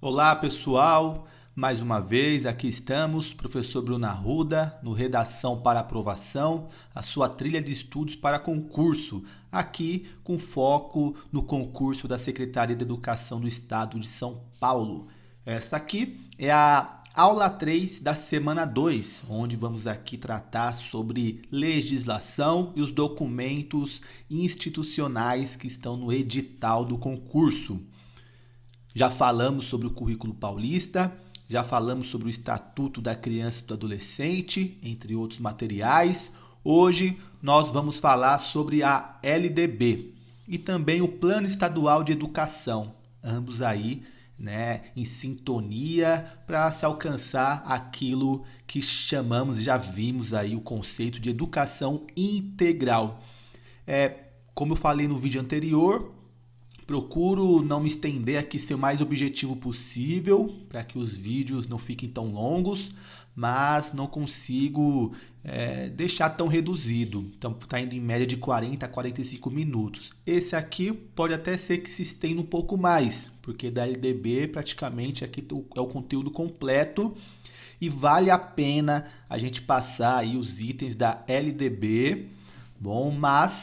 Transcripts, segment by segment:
Olá, pessoal. Mais uma vez, aqui estamos, professor Bruno Arruda, no Redação para Aprovação, a sua trilha de estudos para concurso, aqui com foco no concurso da Secretaria de Educação do Estado de São Paulo. Essa aqui é a aula 3 da semana 2, onde vamos aqui tratar sobre legislação e os documentos institucionais que estão no edital do concurso. Já falamos sobre o currículo paulista, já falamos sobre o Estatuto da Criança e do Adolescente, entre outros materiais. Hoje nós vamos falar sobre a LDB e também o Plano Estadual de Educação, ambos aí, em sintonia para se alcançar aquilo que chamamos, já vimos aí o conceito de educação integral. Como eu falei no vídeo anterior, procuro não me estender aqui, ser o mais objetivo possível, para que os vídeos não fiquem tão longos, mas não consigo deixar tão reduzido. Então está indo em média de 40 a 45 minutos. Esse aqui pode até ser que se estenda um pouco mais, porque da LDB praticamente aqui é o conteúdo completo e vale a pena a gente passar aí os itens da LDB, bom, mas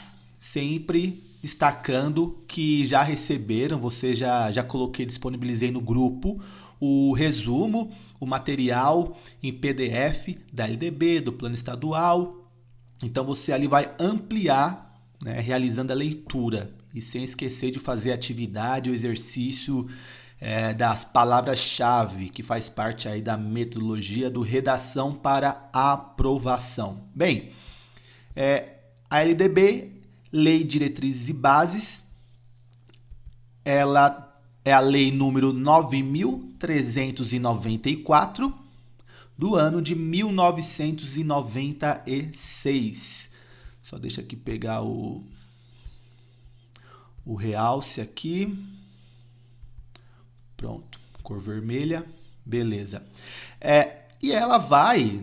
sempre destacando que já receberam, você já coloquei, disponibilizei no grupo o resumo, o material em PDF da LDB, do plano estadual. Então você ali vai ampliar, realizando a leitura e sem esquecer de fazer a atividade, o exercício das palavras-chave, que faz parte aí da metodologia do redação para aprovação. Bem, a LDB, Lei, Diretrizes e Bases, ela é a lei número 9.394 do ano de 1996. Só deixa aqui pegar o realce aqui. Pronto, cor vermelha, beleza. E ela vai,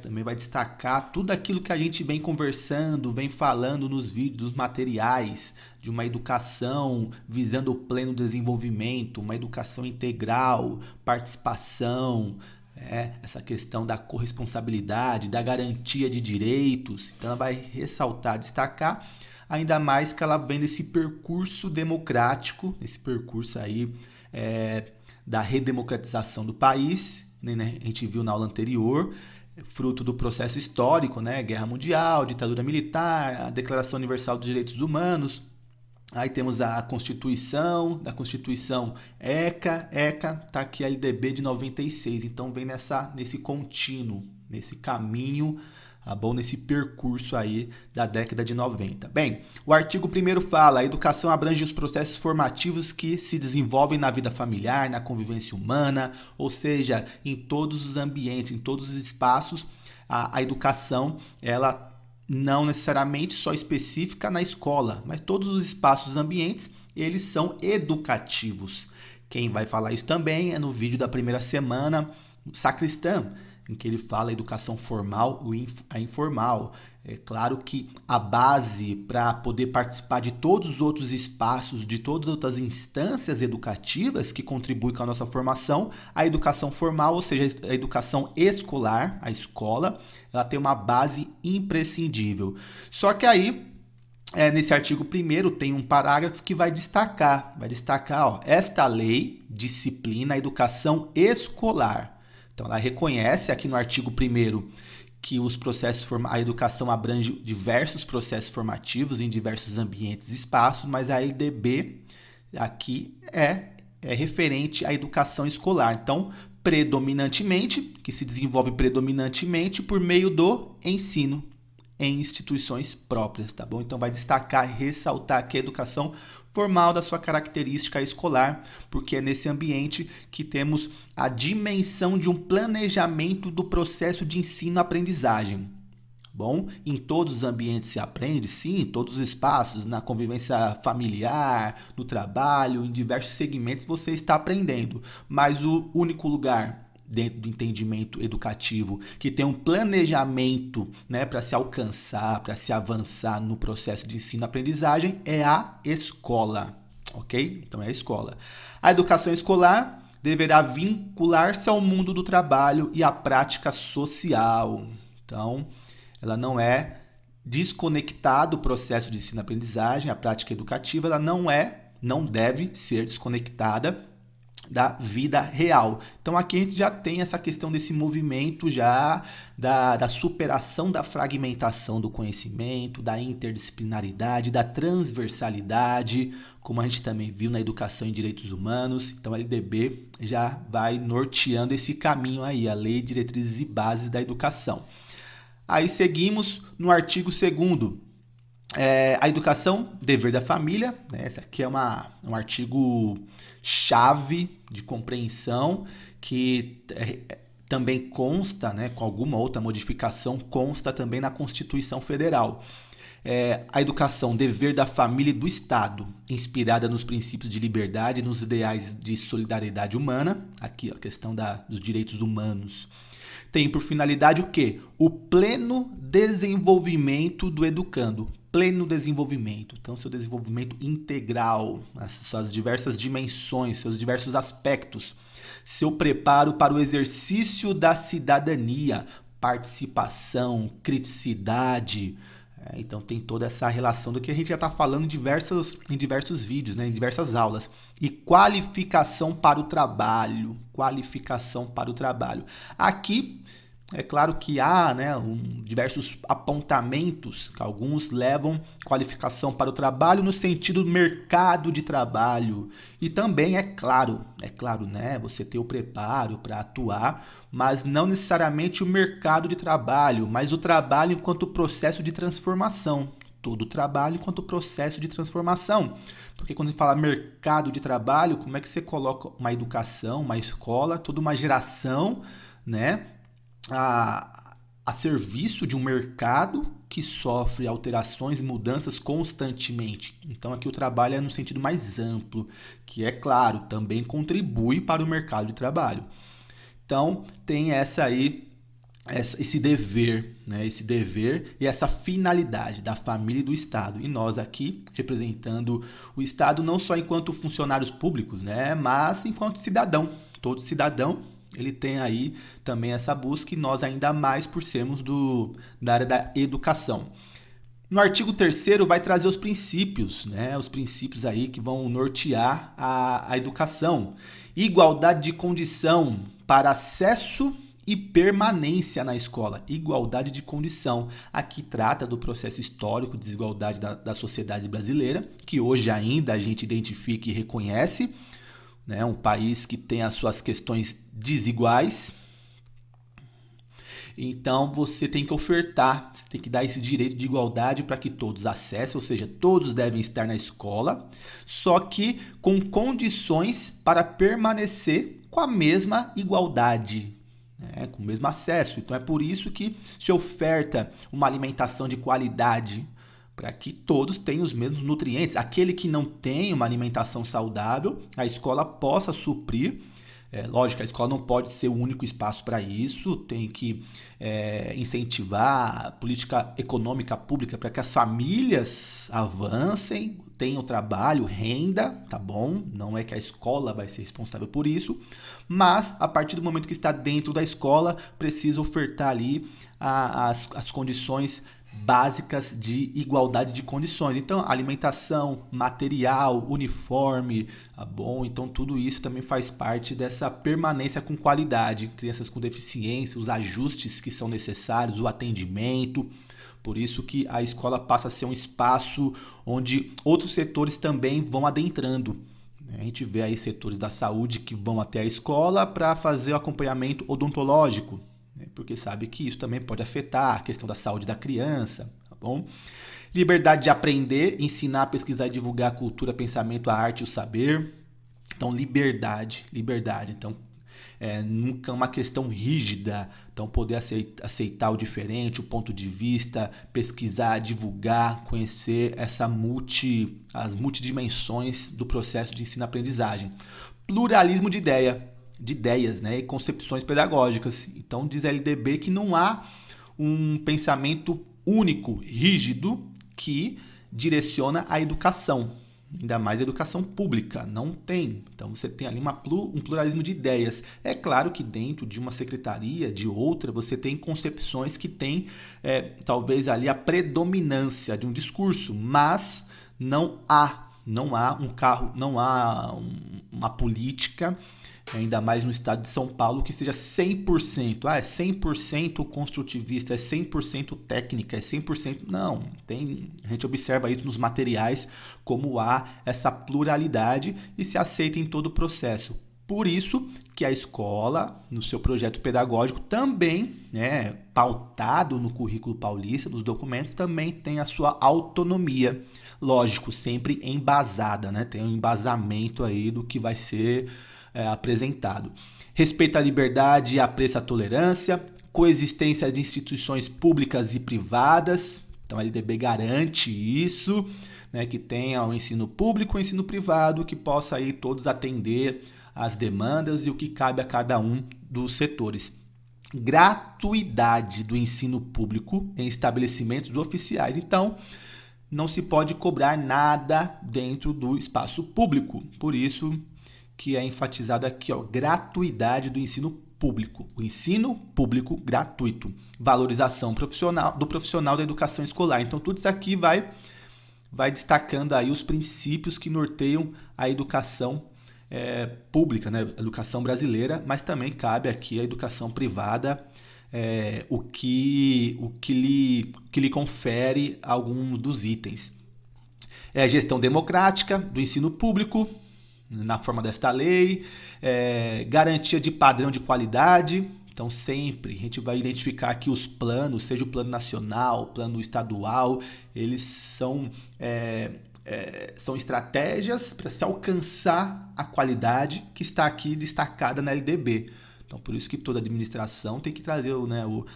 também vai destacar tudo aquilo que a gente vem conversando, vem falando nos vídeos, nos materiais, de uma educação visando o pleno desenvolvimento, uma educação integral, participação, essa questão da corresponsabilidade, da garantia de direitos. Então ela vai ressaltar, destacar, ainda mais que ela vem nesse percurso democrático, esse percurso aí da redemocratização do país. A gente viu na aula anterior, fruto do processo histórico, Guerra Mundial, ditadura militar, a Declaração Universal dos Direitos Humanos. Aí temos a Constituição, da Constituição ECA, tá aqui a LDB de 96. Então vem nesse contínuo, nesse caminho, nesse percurso aí da década de 90. Bem, o artigo 1º fala: a educação abrange os processos formativos que se desenvolvem na vida familiar, na convivência humana, ou seja, em todos os ambientes, em todos os espaços. A educação, ela não necessariamente só específica na escola, mas todos os espaços, ambientes, eles são educativos. Quem vai falar isso também é no vídeo da primeira semana, Sacristã, em que ele fala a educação formal e a informal. É claro que a base para poder participar de todos os outros espaços, de todas as outras instâncias educativas que contribuem com a nossa formação, a educação formal, ou seja, a educação escolar, a escola, ela tem uma base imprescindível. Só que aí, nesse artigo 1º, tem um parágrafo que vai destacar, esta lei disciplina a educação escolar. Então, ela reconhece aqui no artigo 1º que a educação abrange diversos processos formativos em diversos ambientes e espaços, mas a LDB aqui é referente à educação escolar. Então, predominantemente, que se desenvolve predominantemente por meio do ensino em instituições próprias, tá bom? Então vai destacar e ressaltar aqui a educação formal da sua característica escolar, porque é nesse ambiente que temos a dimensão de um planejamento do processo de ensino-aprendizagem. Bom, em todos os ambientes se aprende, sim, em todos os espaços, na convivência familiar, no trabalho, em diversos segmentos você está aprendendo, mas o único lugar dentro do entendimento educativo que tem um planejamento, para se alcançar, para se avançar no processo de ensino-aprendizagem é a escola, ok? Então é a escola. A educação escolar deverá vincular-se ao mundo do trabalho e à prática social. Então, ela não é desconectada do processo de ensino-aprendizagem, a prática educativa, ela não deve ser desconectada da vida real. Então aqui a gente já tem essa questão desse movimento já da superação da fragmentação do conhecimento, da interdisciplinaridade, da transversalidade, como a gente também viu na educação em direitos humanos. Então a LDB já vai norteando esse caminho aí, a Lei de Diretrizes e Bases da Educação. Aí seguimos no artigo 2º, a educação, dever da família, né? Esse aqui é um artigo chave de compreensão que também consta, né, com alguma outra modificação, consta também na Constituição Federal. A educação, dever da família e do Estado, inspirada nos princípios de liberdade e nos ideais de solidariedade humana, aqui a questão dos direitos humanos, tem por finalidade o quê? O pleno desenvolvimento do educando. Pleno desenvolvimento. Então, seu desenvolvimento integral, suas diversas dimensões, seus diversos aspectos. Seu preparo para o exercício da cidadania, participação, criticidade. Então, tem toda essa relação do que a gente já está falando em diversos vídeos, né, em diversas aulas. E qualificação para o trabalho. Qualificação para o trabalho. Aqui, é claro que há, né, diversos apontamentos que alguns levam qualificação para o trabalho no sentido do mercado de trabalho. E também é claro, né, você ter o preparo para atuar, mas não necessariamente o mercado de trabalho, mas o trabalho enquanto processo de transformação. Todo trabalho enquanto processo de transformação. Porque quando a gente fala mercado de trabalho, como é que você coloca uma educação, uma escola, toda uma geração, né, a serviço de um mercado que sofre alterações e mudanças constantemente. Então aqui o trabalho é no sentido mais amplo, que é claro, também contribui para o mercado de trabalho. Então tem esse dever, né? Esse dever e essa finalidade da família e do Estado. E nós aqui, representando o Estado, não só enquanto funcionários públicos, né? Mas enquanto cidadão. Todo cidadão, ele tem aí também essa busca, e nós ainda mais por sermos da área da educação. No artigo 3º vai trazer os princípios, né? Os princípios aí que vão nortear a educação. Igualdade de condição para acesso e permanência na escola. Igualdade de condição. Aqui trata do processo histórico de desigualdade da sociedade brasileira, que hoje ainda a gente identifica e reconhece, né? Um país que tem as suas questões desiguais. Então você tem que ofertar, você tem que dar esse direito de igualdade para que todos acessem, ou seja, todos devem estar na escola, só que com condições para permanecer com a mesma igualdade, né, com o mesmo acesso. Então é por isso que se oferta uma alimentação de qualidade, para que todos tenham os mesmos nutrientes. Aquele que não tem uma alimentação saudável, a escola possa suprir. Lógico, a escola não pode ser o único espaço para isso, tem que incentivar a política econômica pública para que as famílias avancem, tenham trabalho, renda, tá bom? Não é que a escola vai ser responsável por isso, mas a partir do momento que está dentro da escola, precisa ofertar ali as condições básicas de igualdade de condições. Então, alimentação, material, uniforme, tá bom? Então, tudo isso também faz parte dessa permanência com qualidade. Crianças com deficiência, os ajustes que são necessários, o atendimento. Por isso que a escola passa a ser um espaço onde outros setores também vão adentrando. A gente vê aí setores da saúde que vão até a escola para fazer o acompanhamento odontológico, porque sabe que isso também pode afetar a questão da saúde da criança, tá bom? Liberdade de aprender, ensinar, pesquisar e divulgar a cultura, pensamento, a arte e o saber. Então, liberdade. Então, nunca uma questão rígida. Então, poder aceitar o diferente, o ponto de vista, pesquisar, divulgar, conhecer as multidimensões do processo de ensino-aprendizagem. Pluralismo de ideias, né, e concepções pedagógicas. Então, diz a LDB que não há um pensamento único, rígido, que direciona a educação, ainda mais a educação pública, não tem. Então você tem ali um pluralismo de ideias. É claro que dentro de uma secretaria, de outra, você tem concepções que têm talvez ali a predominância de um discurso, mas uma política, ainda mais no estado de São Paulo, que seja 100%, é 100% construtivista, é 100% técnica, é 100%, não, a gente observa isso nos materiais, como há essa pluralidade e se aceita em todo o processo. Por isso que a escola, no seu projeto pedagógico, também, pautado no currículo paulista, nos documentos, também tem a sua autonomia. Lógico, sempre embasada, tem um embasamento aí do que vai ser apresentado. Respeito à liberdade e apreço à tolerância, coexistência de instituições públicas e privadas. Então a LDB garante isso, que tenha o ensino público e o ensino privado, que possa aí todos atender as demandas e o que cabe a cada um dos setores. Gratuidade do ensino público em estabelecimentos oficiais. Então, não se pode cobrar nada dentro do espaço público. Por isso que é enfatizado aqui, gratuidade do ensino público. O ensino público gratuito. Valorização do profissional da educação escolar. Então, tudo isso aqui vai destacando aí os princípios que norteiam a educação pública, a educação brasileira, mas também cabe aqui a educação privada, o que lhe confere alguns dos itens. Gestão democrática do ensino público, na forma desta lei, garantia de padrão de qualidade. Então, sempre a gente vai identificar que os planos, seja o plano nacional, o plano estadual, eles são estratégias para se alcançar a qualidade que está aqui destacada na LDB. Então, por isso que toda administração tem que trazer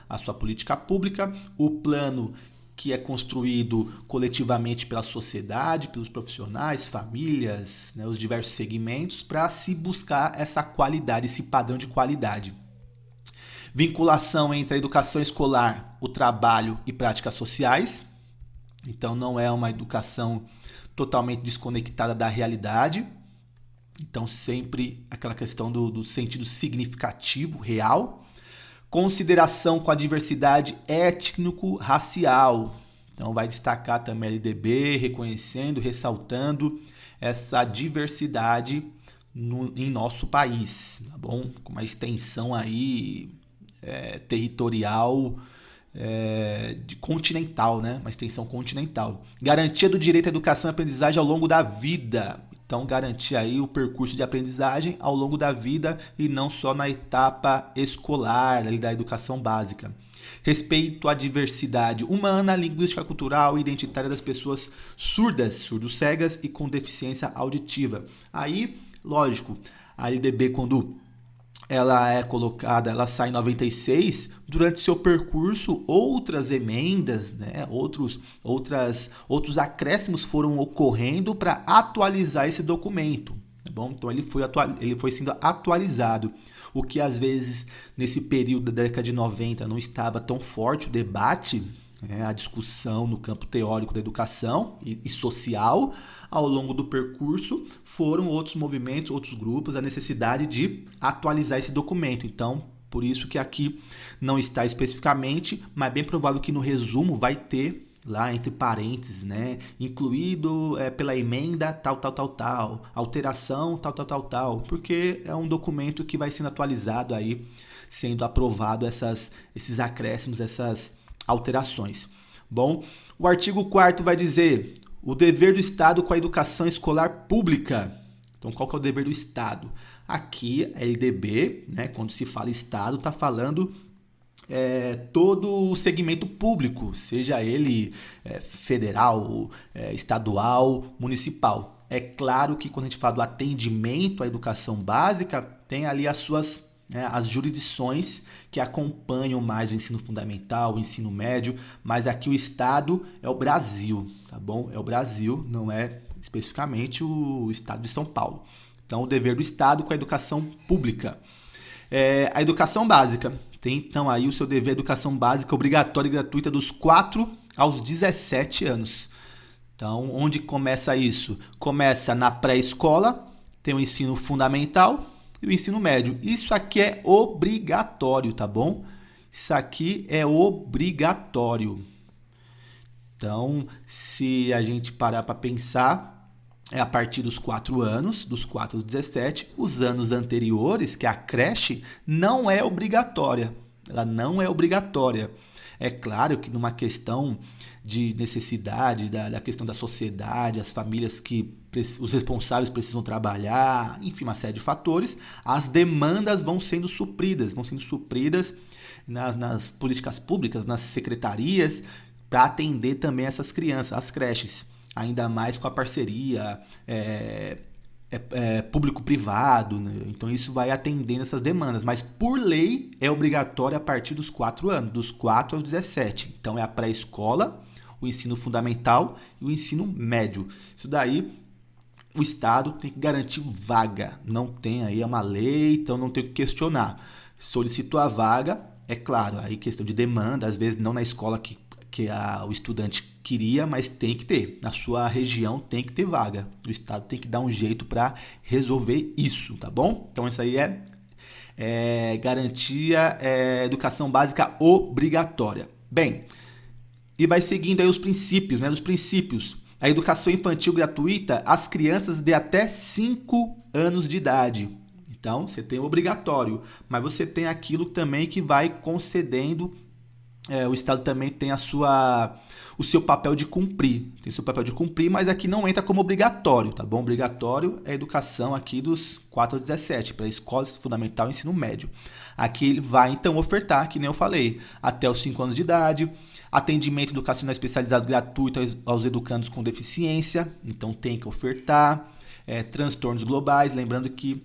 a sua política pública, o plano que é construído coletivamente pela sociedade, pelos profissionais, famílias, os diversos segmentos, para se buscar essa qualidade, esse padrão de qualidade. Vinculação entre a educação escolar, o trabalho e práticas sociais. Então, não é uma educação totalmente desconectada da realidade. Então, sempre aquela questão do sentido significativo, real. Consideração com a diversidade étnico-racial. Então, vai destacar também a LDB, reconhecendo, ressaltando essa diversidade em nosso país, tá bom? Com uma extensão aí territorial continental, uma extensão continental. Garantia do direito à educação e aprendizagem ao longo da vida. Então, garantir aí o percurso de aprendizagem ao longo da vida e não só na etapa escolar, ali da educação básica. Respeito à diversidade humana, linguística, cultural e identitária das pessoas surdas, surdo-cegas e com deficiência auditiva. Aí, lógico, a LDB, quando ela é colocada, ela sai em 96, durante seu percurso, outras emendas, outros acréscimos foram ocorrendo para atualizar esse documento. Tá bom? Então ele foi sendo atualizado. O que às vezes, nesse período da década de 90, não estava tão forte o debate, a discussão no campo teórico da educação e social, ao longo do percurso, foram outros movimentos, outros grupos, a necessidade de atualizar esse documento. Então, por isso que aqui não está especificamente, mas bem provável que no resumo vai ter lá entre parênteses, incluído pela emenda tal, alteração tal, porque é um documento que vai sendo atualizado aí, sendo aprovado esses acréscimos, essas alterações. Bom, o artigo 4º vai dizer o dever do Estado com a educação escolar pública. Então, qual que é o dever do Estado? Aqui, a LDB, quando se fala Estado, está falando todo o segmento público, seja ele federal, estadual, municipal. É claro que quando a gente fala do atendimento à educação básica, tem ali as jurisdições que acompanham mais o ensino fundamental, o ensino médio, mas aqui o Estado é o Brasil, tá bom? É o Brasil, não é especificamente o Estado de São Paulo. Então, o dever do Estado com a educação pública. A educação básica tem, então, aí o seu dever de educação básica obrigatória e gratuita dos 4 aos 17 anos. Então, onde começa isso? Começa na pré-escola, tem o ensino fundamental e o ensino médio. Isso aqui é obrigatório, tá bom? Isso aqui é obrigatório. Então, se a gente parar para pensar, é a partir dos 4 anos, dos 4 aos 17, os anos anteriores, que é a creche, não é obrigatória. Ela não é obrigatória. É claro que numa questão de necessidade, da questão da sociedade, as famílias que os responsáveis precisam trabalhar, enfim, uma série de fatores, as demandas vão sendo supridas nas políticas públicas, nas secretarias, para atender também essas crianças, as creches, ainda mais com a parceria público-privado, né? Então isso vai atendendo essas demandas, mas por lei é obrigatório a partir dos 4 anos, dos 4 aos 17. Então é a pré-escola, o ensino fundamental e o ensino médio. Isso daí o Estado tem que garantir vaga, não tem aí, é uma lei, então não tem o que questionar. Solicitou a vaga, é claro, aí questão de demanda, às vezes não na escola que o estudante queria, mas tem que ter. Na sua região tem que ter vaga. O Estado tem que dar um jeito para resolver isso, tá bom? Então isso aí é garantia, educação básica obrigatória. Bem, e vai seguindo aí os princípios, né? Os princípios. A educação infantil gratuita às crianças de até 5 anos de idade. Então, você tem o obrigatório, mas você tem aquilo também que vai concedendo. O Estado também tem o seu papel de cumprir. Tem o seu papel de cumprir, mas aqui não entra como obrigatório, tá bom? Obrigatório é a educação aqui dos 4 aos 17, para escola fundamental e ensino médio. Aqui ele vai, então, ofertar, que nem eu falei, até os 5 anos de idade, atendimento educacional especializado gratuito aos educandos com deficiência, então tem que ofertar, transtornos globais, lembrando que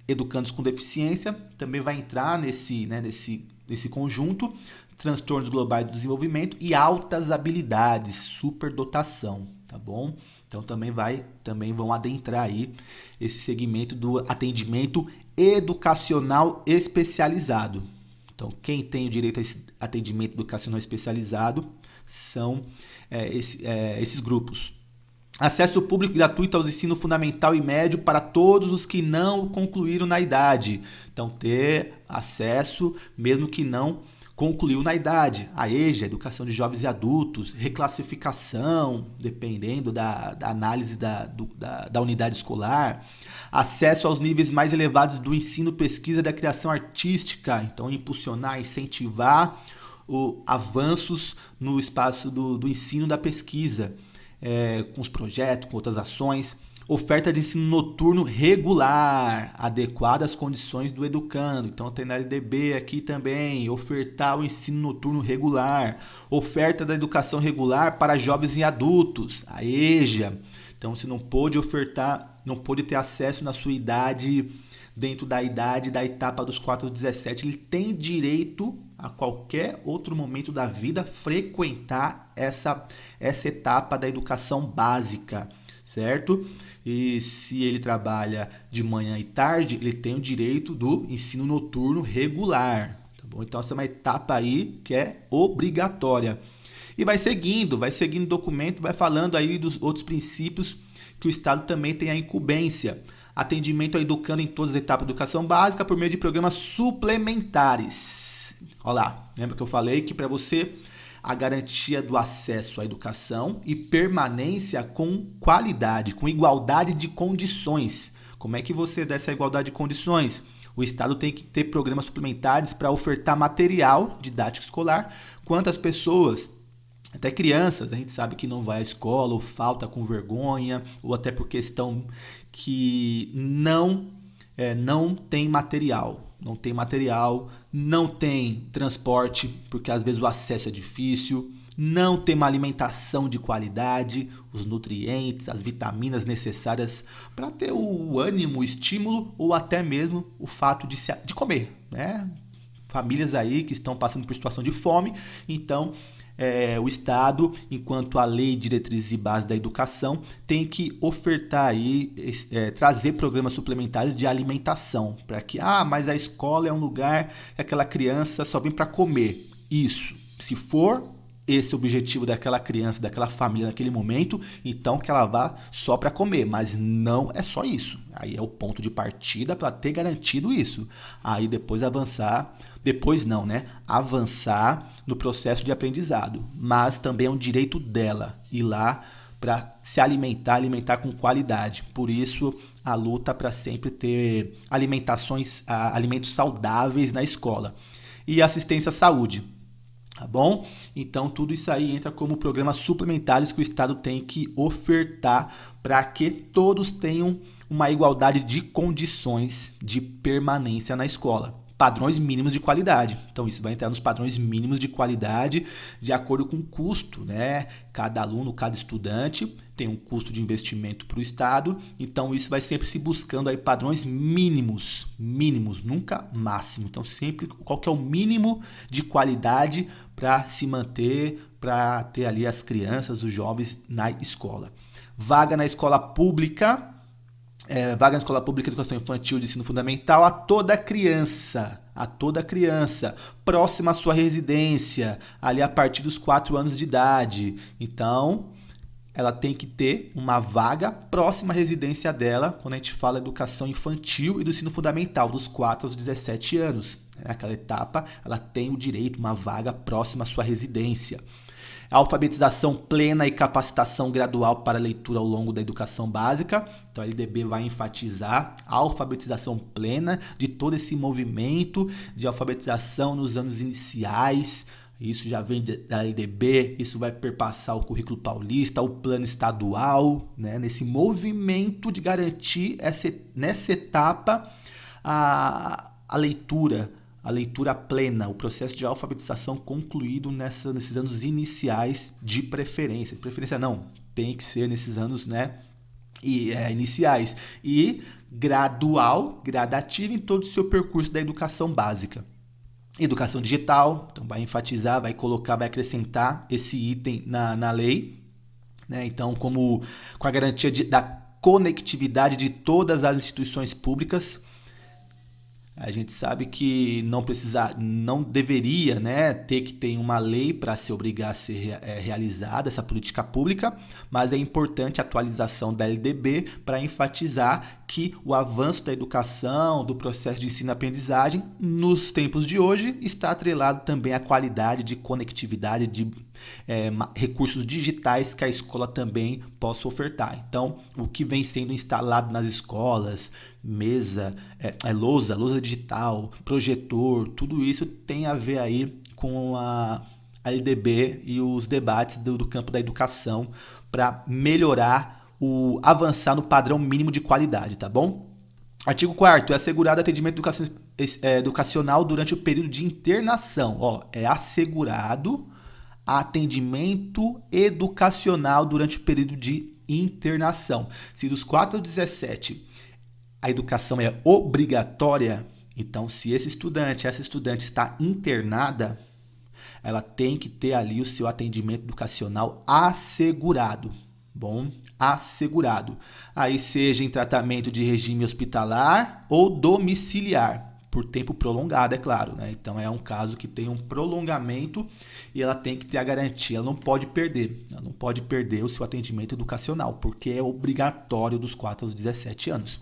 educandos com deficiência também vai entrar nesse conjunto, transtornos globais do desenvolvimento e altas habilidades, superdotação, tá bom? Então também vão adentrar aí esse segmento do atendimento educacional especializado. Então quem tem o direito a esse atendimento educacional especializado são esses grupos. Acesso público gratuito aos ensinos fundamental e médio para todos os que não concluíram na idade. Então, ter acesso, mesmo que não concluiu na idade. A EJA, Educação de Jovens e Adultos, reclassificação, dependendo da análise da unidade escolar. Acesso aos níveis mais elevados do ensino, pesquisa e da criação artística. Então, impulsionar, incentivar avanços no espaço do ensino da pesquisa. Com os projetos, com outras ações, oferta de ensino noturno regular, adequada às condições do educando. Então tem na LDB aqui também, ofertar o ensino noturno regular, oferta da educação regular para jovens e adultos, a EJA. Então você não pôde ofertar, não pôde ter acesso na sua idade, dentro da idade da etapa dos 4 aos 17, ele tem direito a qualquer outro momento da vida frequentar essa etapa da educação básica, certo? E se ele trabalha de manhã e tarde, ele tem o direito do ensino noturno regular, tá bom? Então essa é uma etapa aí que é obrigatória. E vai seguindo o documento, vai falando aí dos outros princípios que o Estado também tem a incumbência. Atendimento ao educando em todas as etapas da educação básica por meio de programas suplementares. Olha lá, lembra que eu falei que para você a garantia do acesso à educação e permanência com qualidade, com igualdade de condições. Como é que você dá essa igualdade de condições? O Estado tem que ter programas suplementares para ofertar material didático escolar. Quantas pessoas, até crianças, a gente sabe que não vai à escola ou falta com vergonha, ou até por questão que não tem material. Não tem transporte, porque às vezes o acesso é difícil, não tem uma alimentação de qualidade, os nutrientes, as vitaminas necessárias para ter o ânimo, o estímulo ou até mesmo o fato de comer, né? Famílias aí que estão passando por situação de fome, então o Estado, enquanto a lei, diretrizes e bases da educação, tem que ofertar aí, trazer programas suplementares de alimentação, para que, mas a escola é um lugar que aquela criança só vem para comer. Isso, se for esse é o objetivo daquela criança, daquela família naquele momento, então que ela vá só para comer, mas não é só isso. Aí é o ponto de partida para ter garantido isso. Aí depois avançar, depois não, né? Avançar no processo de aprendizado, mas também é um direito dela ir lá para se alimentar com qualidade. Por isso a luta para sempre ter alimentos saudáveis na escola. E assistência à saúde. Tá bom? Então, tudo isso aí entra como programas suplementares que o Estado tem que ofertar para que todos tenham uma igualdade de condições de permanência na escola. Padrões mínimos de qualidade. Então, isso vai entrar nos padrões mínimos de qualidade de acordo com o custo, né? Cada aluno, cada estudante tem um custo de investimento para o Estado. Então, isso vai sempre se buscando aí padrões mínimos, nunca máximo. Então, sempre qual que é o mínimo de qualidade para se manter, para ter ali as crianças, os jovens na escola. Vaga na escola pública. Vaga na escola pública de educação infantil de ensino fundamental a toda criança, próxima à sua residência, ali a partir dos 4 anos de idade. Então, ela tem que ter uma vaga próxima à residência dela, quando a gente fala educação infantil e do ensino fundamental, dos 4 aos 17 anos. Naquela etapa, ela tem o direito a uma vaga próxima à sua residência. Alfabetização plena e capacitação gradual para a leitura ao longo da educação básica. Então a LDB vai enfatizar a alfabetização plena de todo esse movimento de alfabetização nos anos iniciais. Isso já vem da LDB, isso vai perpassar o currículo paulista, o plano estadual, né? Nesse movimento de garantir nessa etapa a leitura plena, o processo de alfabetização concluído nesses anos iniciais de preferência. Preferência não, tem que ser nesses anos, né, iniciais. E gradativa em todo o seu percurso da educação básica. Educação digital, então vai enfatizar, vai acrescentar esse item na lei, né? Então, com a garantia da conectividade de todas as instituições públicas. A gente sabe que não deveria, né, ter que ter uma lei para se obrigar a ser realizada essa política pública, mas é importante a atualização da LDB para enfatizar que o avanço da educação, do processo de ensino-aprendizagem, nos tempos de hoje, está atrelado também à qualidade de conectividade, de recursos digitais que a escola também possa ofertar. Então, o que vem sendo instalado nas escolas, lousa digital, projetor, tudo isso tem a ver aí com a LDB e os debates do campo da educação para melhorar avançar no padrão mínimo de qualidade, tá bom? Artigo 4º, é assegurado atendimento educacional durante o período de internação. É assegurado atendimento educacional durante o período de internação. Se dos 4 aos 17 a educação é obrigatória, então se essa estudante está internada, ela tem que ter ali o seu atendimento educacional assegurado. Assegurado. Aí seja em tratamento de regime hospitalar ou domiciliar, por tempo prolongado, é claro, né? Então é um caso que tem um prolongamento e ela tem que ter a garantia, ela não pode perder o seu atendimento educacional, porque é obrigatório dos 4 aos 17 anos.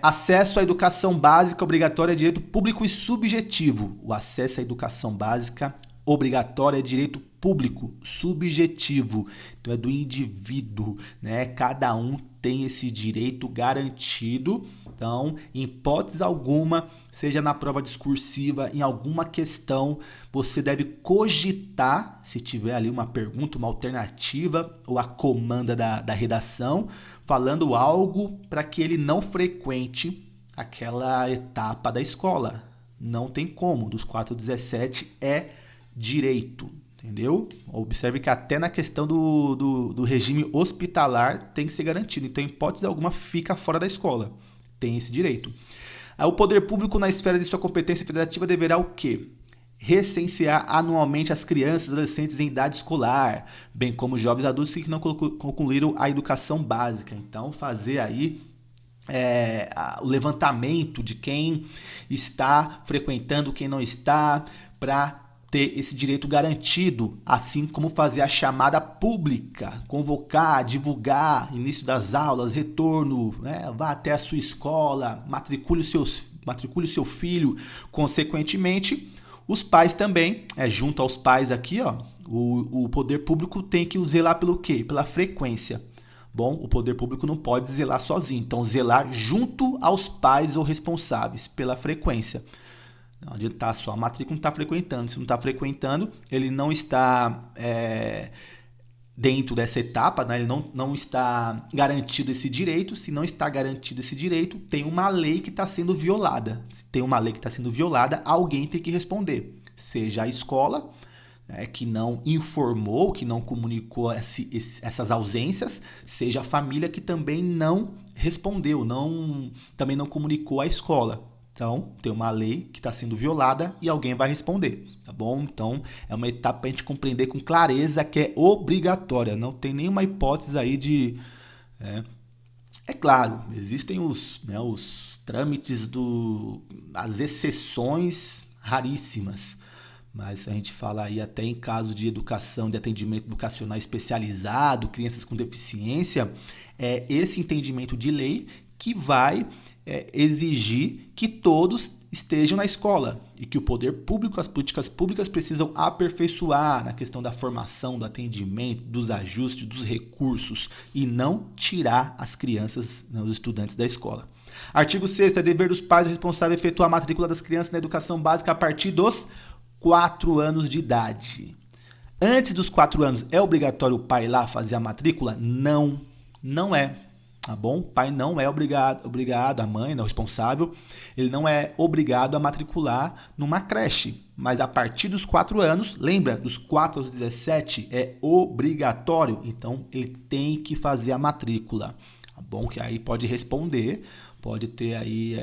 Acesso à educação básica obrigatória é direito público e subjetivo. O acesso à educação básica obrigatória é direito público, subjetivo. Então é do indivíduo, né? Cada um tem esse direito garantido. Então, em hipótese alguma, seja na prova discursiva, em alguma questão, você deve cogitar, se tiver ali uma pergunta, uma alternativa, ou a comanda da redação, falando algo para que ele não frequente aquela etapa da escola. Não tem como, dos 4 aos 17 é direito, entendeu? Observe que até na questão do regime hospitalar tem que ser garantido. Então, em hipótese alguma, fica fora da escola. Tem esse direito. O poder público, na esfera de sua competência federativa, deverá o quê? Recensear anualmente as crianças e adolescentes em idade escolar, bem como jovens adultos que não concluíram a educação básica. Então, fazer aí o levantamento de quem está frequentando, quem não está, para ter esse direito garantido, assim como fazer a chamada pública, convocar, divulgar, início das aulas, retorno, né? Vá até a sua escola, matricule o seu filho. Consequentemente, os pais também, junto aos pais aqui, ó, o poder público tem que zelar pelo quê? Pela frequência. Bom, o poder público não pode zelar sozinho, então zelar junto aos pais ou responsáveis pela frequência. Não adianta só a matrícula não está frequentando. Se não está frequentando, ele não está dentro dessa etapa, né? Ele não está garantido esse direito. Se não está garantido esse direito, tem uma lei que está sendo violada. Se tem uma lei que está sendo violada, alguém tem que responder. Seja a escola, que não informou, que não comunicou essas ausências, seja a família que também não respondeu, também não comunicou à escola. Então, tem uma lei que está sendo violada e alguém vai responder, tá bom? Então, é uma etapa para a gente compreender com clareza que é obrigatória, não tem nenhuma hipótese aí de... É claro, existem os trâmites, as exceções raríssimas, mas a gente fala aí até em caso de educação, de atendimento educacional especializado, crianças com deficiência, é esse entendimento de lei que vai exigir que todos estejam na escola e que o poder público, as políticas públicas precisam aperfeiçoar na questão da formação, do atendimento, dos ajustes, dos recursos e não tirar as crianças, os estudantes da escola. Artigo 6º, é dever dos pais responsáveis efetuar a matrícula das crianças na educação básica a partir dos 4 anos de idade. Antes dos 4 anos, é obrigatório o pai ir lá fazer a matrícula? Não, não é. Tá bom? O pai não é obrigado, a mãe, o responsável, ele não é obrigado a matricular numa creche. Mas a partir dos 4 anos, lembra, dos 4 aos 17 é obrigatório. Então, ele tem que fazer a matrícula. Tá bom? Que aí pode responder, pode ter aí,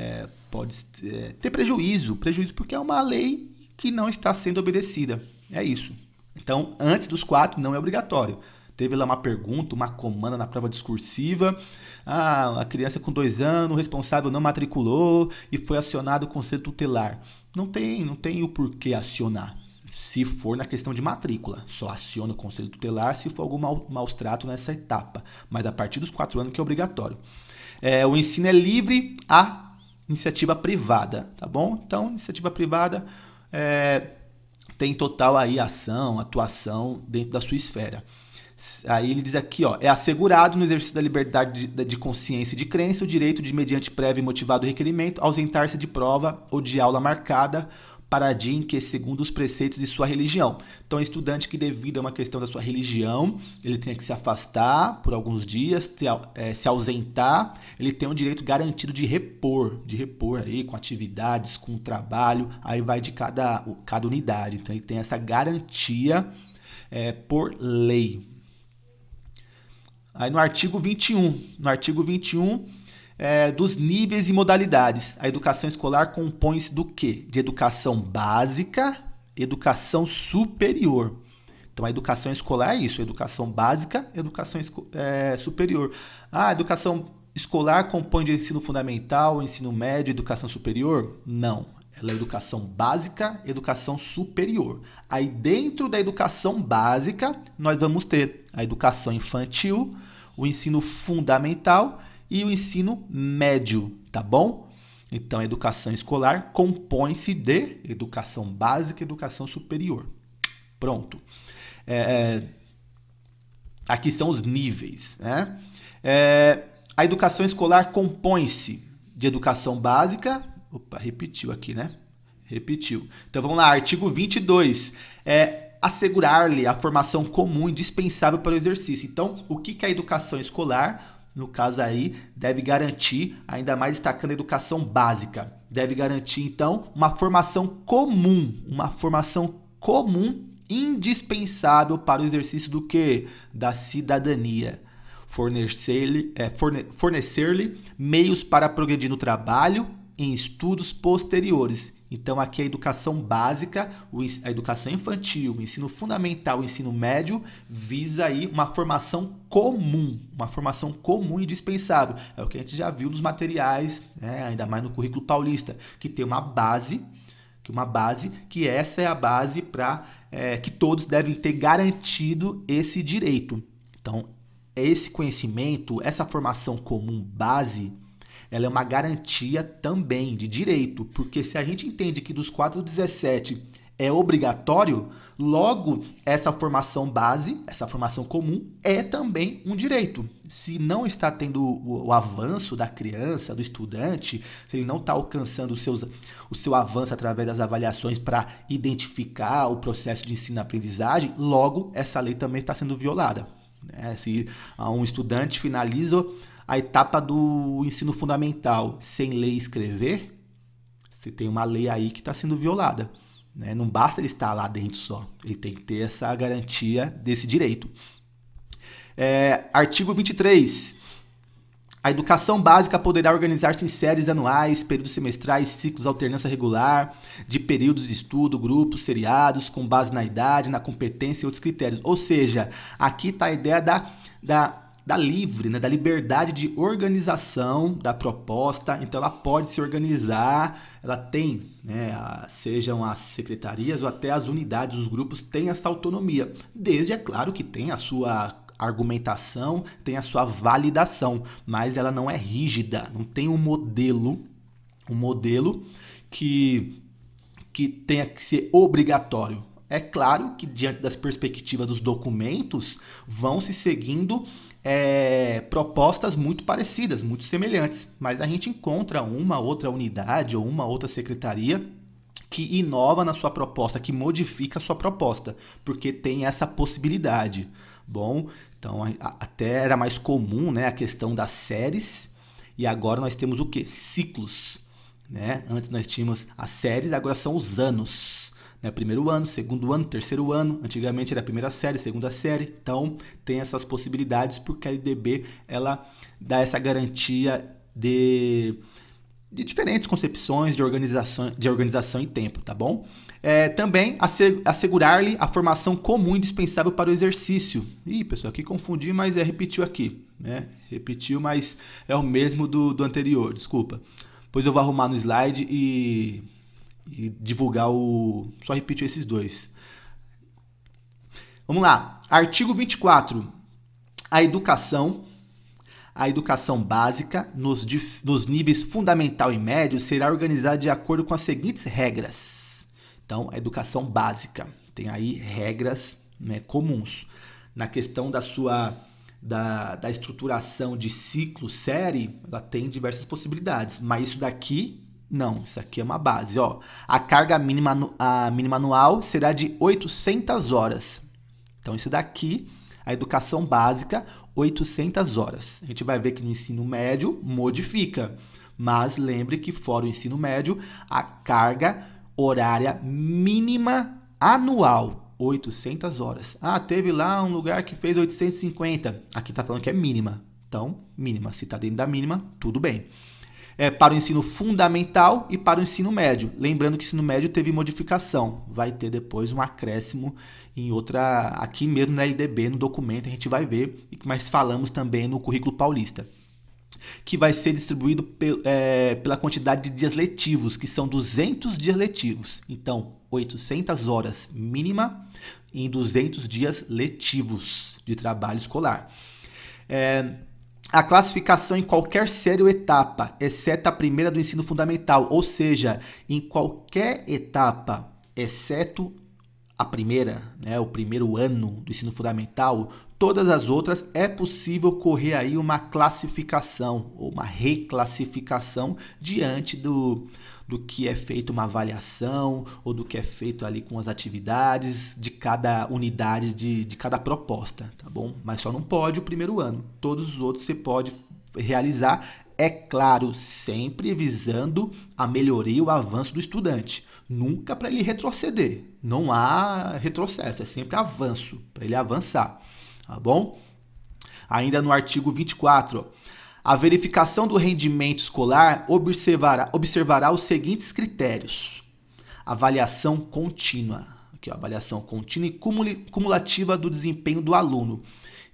ter prejuízo porque é uma lei que não está sendo obedecida. É isso. Então, antes dos 4 não é obrigatório. Teve lá uma pergunta, uma comanda na prova discursiva. A criança com 2 anos, o responsável não matriculou e foi acionado o conselho tutelar. Não tem o porquê acionar. Se for na questão de matrícula, só aciona o conselho tutelar se for algum maus trato nessa etapa. Mas a partir dos 4 anos que é obrigatório. O ensino é livre à iniciativa privada, tá bom? Então, iniciativa privada tem total aí atuação dentro da sua esfera. Aí ele diz aqui, ó, é assegurado no exercício da liberdade de consciência e de crença o direito de, mediante prévio e motivado requerimento, ausentar-se de prova ou de aula marcada para dia em que, segundo os preceitos de sua religião. Então, estudante que, devido a uma questão da sua religião, ele tem que se afastar por alguns dias, se ausentar, ele tem um direito garantido de repor aí com atividades, com trabalho, aí vai de cada unidade. Então, ele tem essa garantia por lei. Aí no artigo 21, dos níveis e modalidades. A educação escolar compõe-se do quê? De educação básica, educação superior. Então a educação escolar é isso, educação básica, educação superior. A educação escolar compõe de ensino fundamental, ensino médio, educação superior? Não. Ela é educação básica, educação superior. Aí dentro da educação básica, nós vamos ter a educação infantil, o ensino fundamental e o ensino médio, tá bom? Então, a educação escolar compõe-se de educação básica e educação superior. Pronto. Aqui estão os níveis, né? A educação escolar compõe-se de educação básica... Opa, repetiu aqui, né? Repetiu. Então, vamos lá. Artigo 22. Assegurar-lhe a formação comum indispensável para o exercício. Então, o que a educação escolar, no caso aí, deve garantir, ainda mais destacando a educação básica, deve garantir, então, uma formação comum indispensável para o exercício do quê? Da cidadania. Fornecer-lhe meios para progredir no trabalho, em estudos posteriores. Então, aqui a educação básica, a educação infantil, o ensino fundamental, o ensino médio, visa aí uma formação comum e indispensável. É o que a gente já viu nos materiais, né, ainda mais no currículo paulista, que tem uma base, Que uma base, que essa é a base para que todos devem ter garantido esse direito. Então, esse conhecimento, essa formação comum base, ela é uma garantia também de direito, porque se a gente entende que dos 417 é obrigatório, logo essa formação base, essa formação comum é também um direito. Se não está tendo o avanço da criança, do estudante, se ele não está alcançando o seu avanço através das avaliações para identificar o processo de ensino-aprendizagem, logo essa lei também está sendo violada. Se um estudante finaliza a etapa do ensino fundamental sem ler e escrever, você tem uma lei aí que está sendo violada. Não basta ele estar lá dentro só, ele tem que ter essa garantia desse direito. Artigo 23. A educação básica poderá organizar-se em séries anuais, períodos semestrais, ciclos alternância regular, de períodos de estudo, grupos, seriados, com base na idade, na competência e outros critérios. Ou seja, aqui está a ideia da livre, da liberdade de organização da proposta. Então ela pode se organizar, ela tem, sejam as secretarias ou até as unidades, os grupos têm essa autonomia, desde, é claro, que tem a sua argumentação, tem a sua validação, mas ela não é rígida, não tem um modelo que tenha que ser obrigatório. É claro que diante das perspectivas dos documentos vão se seguindo propostas muito parecidas, muito semelhantes, mas a gente encontra uma outra unidade ou uma outra secretaria que inova na sua proposta, que modifica a sua proposta, porque tem essa possibilidade. Bom, então até era mais comum, a questão das séries, e agora nós temos o quê? Ciclos. Antes nós tínhamos as séries, agora são os anos. Primeiro ano, segundo ano, terceiro ano. Antigamente era a primeira série, segunda série. Então tem essas possibilidades porque a LDB ela dá essa garantia de diferentes concepções de organização e tempo, tá bom? Também assegurar-lhe a formação comum indispensável para o exercício. Ih, pessoal, aqui confundi, mas repetiu aqui. Repetiu, mas é o mesmo do anterior, desculpa. Pois eu vou arrumar no slide e divulgar só repetir esses dois. Vamos lá. Artigo 24. A educação básica nos níveis fundamental e médio será organizada de acordo com as seguintes regras. Então, a educação básica tem aí regras comuns. Na questão da estruturação de ciclo, série, ela tem diversas possibilidades, mas isso daqui não, isso aqui é uma base. A carga mínima anual será de 800 horas. Então, isso daqui, a educação básica, 800 horas. A gente vai ver que no ensino médio modifica, mas lembre que fora o ensino médio, a carga horária mínima anual, 800 horas. Teve lá um lugar que fez 850. Aqui está falando que é mínima. Então, mínima. Se está dentro da mínima, tudo bem. Para o ensino fundamental e para o ensino médio. Lembrando que o ensino médio teve modificação. Vai ter depois um acréscimo em outra, aqui mesmo na LDB, no documento, a gente vai ver, mas falamos também no currículo paulista, que vai ser distribuído pela quantidade de dias letivos, que são 200 dias letivos. Então, 800 horas mínima em 200 dias letivos de trabalho escolar. A classificação em qualquer série ou etapa, exceto a primeira do ensino fundamental, ou seja, em qualquer etapa, exceto a primeira, o primeiro ano do ensino fundamental, todas as outras é possível ocorrer aí uma classificação ou uma reclassificação diante do que é feito uma avaliação ou do que é feito ali com as atividades de cada unidade de cada proposta, tá bom? Mas só não pode o primeiro ano. Todos os outros você pode realizar, é claro, sempre visando a melhoria e o avanço do estudante. Nunca para ele retroceder. Não há retrocesso, é sempre avanço, para ele avançar, tá bom? Ainda no artigo 24, a verificação do rendimento escolar observará os seguintes critérios. Avaliação contínua. Aqui, avaliação contínua e cumulativa do desempenho do aluno.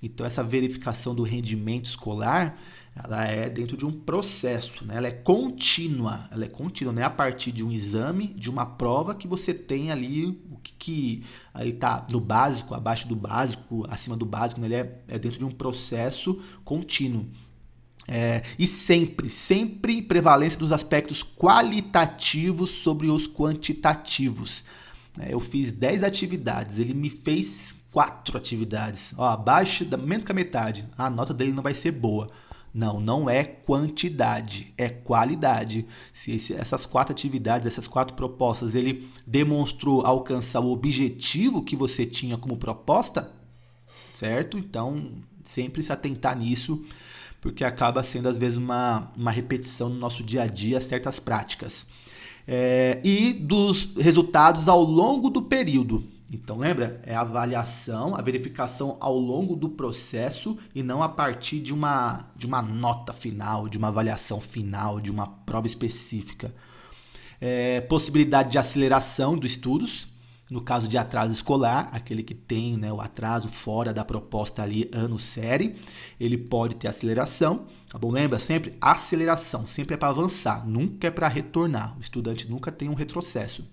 Então, essa verificação do rendimento escolar, Ela é dentro de um processo, né? Ela é contínua, não é a partir de um exame, de uma prova que você tem ali o que aí tá no básico, abaixo do básico, acima do básico, né? Ele é dentro de um processo contínuo. E sempre prevalência dos aspectos qualitativos sobre os quantitativos. Eu fiz 10 atividades, ele me fez 4 atividades. Ó, abaixo, menos que a metade. A nota dele não vai ser boa. Não, não é quantidade, é qualidade. Se essas 4 atividades, essas 4 propostas, ele demonstrou alcançar o objetivo que você tinha como proposta, certo? Então, sempre se atentar nisso, porque acaba sendo, às vezes, uma repetição no nosso dia a dia, certas práticas. E dos resultados ao longo do período. Então, lembra? É a avaliação, a verificação ao longo do processo e não a partir de uma nota final, de uma avaliação final, de uma prova específica. Possibilidade de aceleração dos estudos, no caso de atraso escolar, aquele que tem, né, o atraso fora da proposta ali, ano-série, ele pode ter aceleração, tá bom? Lembra sempre, aceleração, sempre é para avançar, nunca é para retornar, o estudante nunca tem um retrocesso.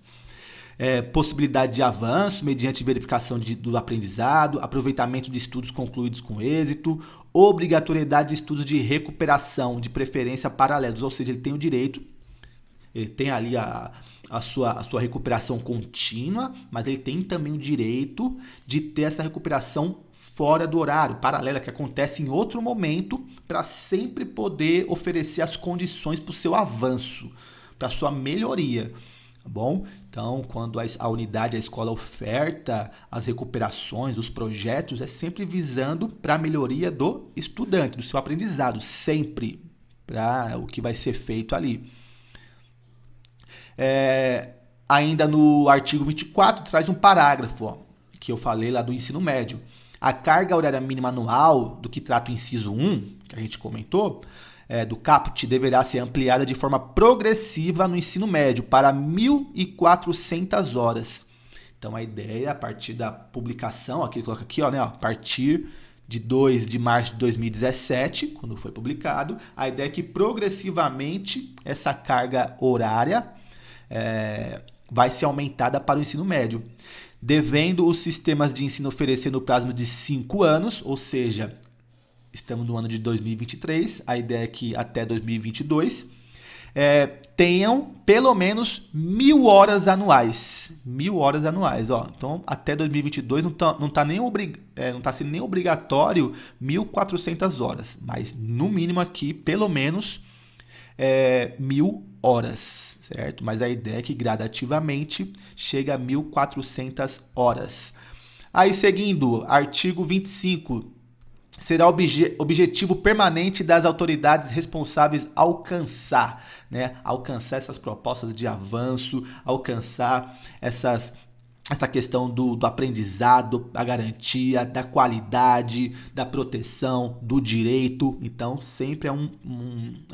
Possibilidade de avanço mediante verificação do aprendizado, aproveitamento de estudos concluídos com êxito, obrigatoriedade de estudos de recuperação, de preferência paralelos, ou seja, ele tem o direito, ele tem ali a sua recuperação contínua, mas ele tem também o direito de ter essa recuperação fora do horário, paralela, que acontece em outro momento, para sempre poder oferecer as condições para o seu avanço, para a sua melhoria. Tá bom? Então, quando a unidade, a escola oferta as recuperações, os projetos, é sempre visando para a melhoria do estudante, do seu aprendizado, sempre para o que vai ser feito ali. Ainda no artigo 24, traz um parágrafo, ó, que eu falei lá do ensino médio. A carga horária mínima anual, do que trata o inciso 1, que a gente comentou, do caput, deverá ser ampliada de forma progressiva no ensino médio para 1.400 horas. Então, a ideia, a partir da publicação, aqui coloca aqui, ó, né, a partir de 2 de março de 2017, quando foi publicado, a ideia é que progressivamente essa carga horária vai ser aumentada para o ensino médio, devendo os sistemas de ensino oferecer no prazo de 5 anos, ou seja, estamos no ano de 2023, a ideia é que até 2022 tenham pelo menos 1.000 horas anuais. 1.000 horas anuais, ó. Então, até 2022 não tá sendo nem obrigatório 1.400 horas, mas no mínimo aqui, pelo menos 1.000 horas. Certo? Mas a ideia é que gradativamente chega a 1.400 horas. Aí, seguindo, artigo 25, será objetivo permanente das autoridades responsáveis alcançar, né? Alcançar essas propostas de avanço, alcançar essa questão do aprendizado, da garantia, da qualidade, da proteção, do direito. Então, sempre é um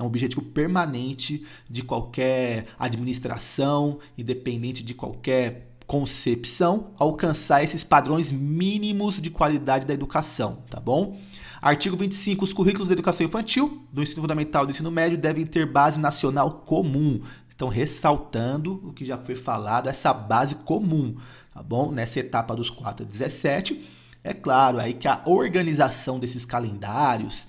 objetivo permanente de qualquer administração, independente de qualquer concepção, alcançar esses padrões mínimos de qualidade da educação, tá bom? Artigo 25. Os currículos da educação infantil, do ensino fundamental e do ensino médio devem ter base nacional comum. Estão ressaltando o que já foi falado, essa base comum, tá bom? Nessa etapa dos 4 a 17, é claro aí que a organização desses calendários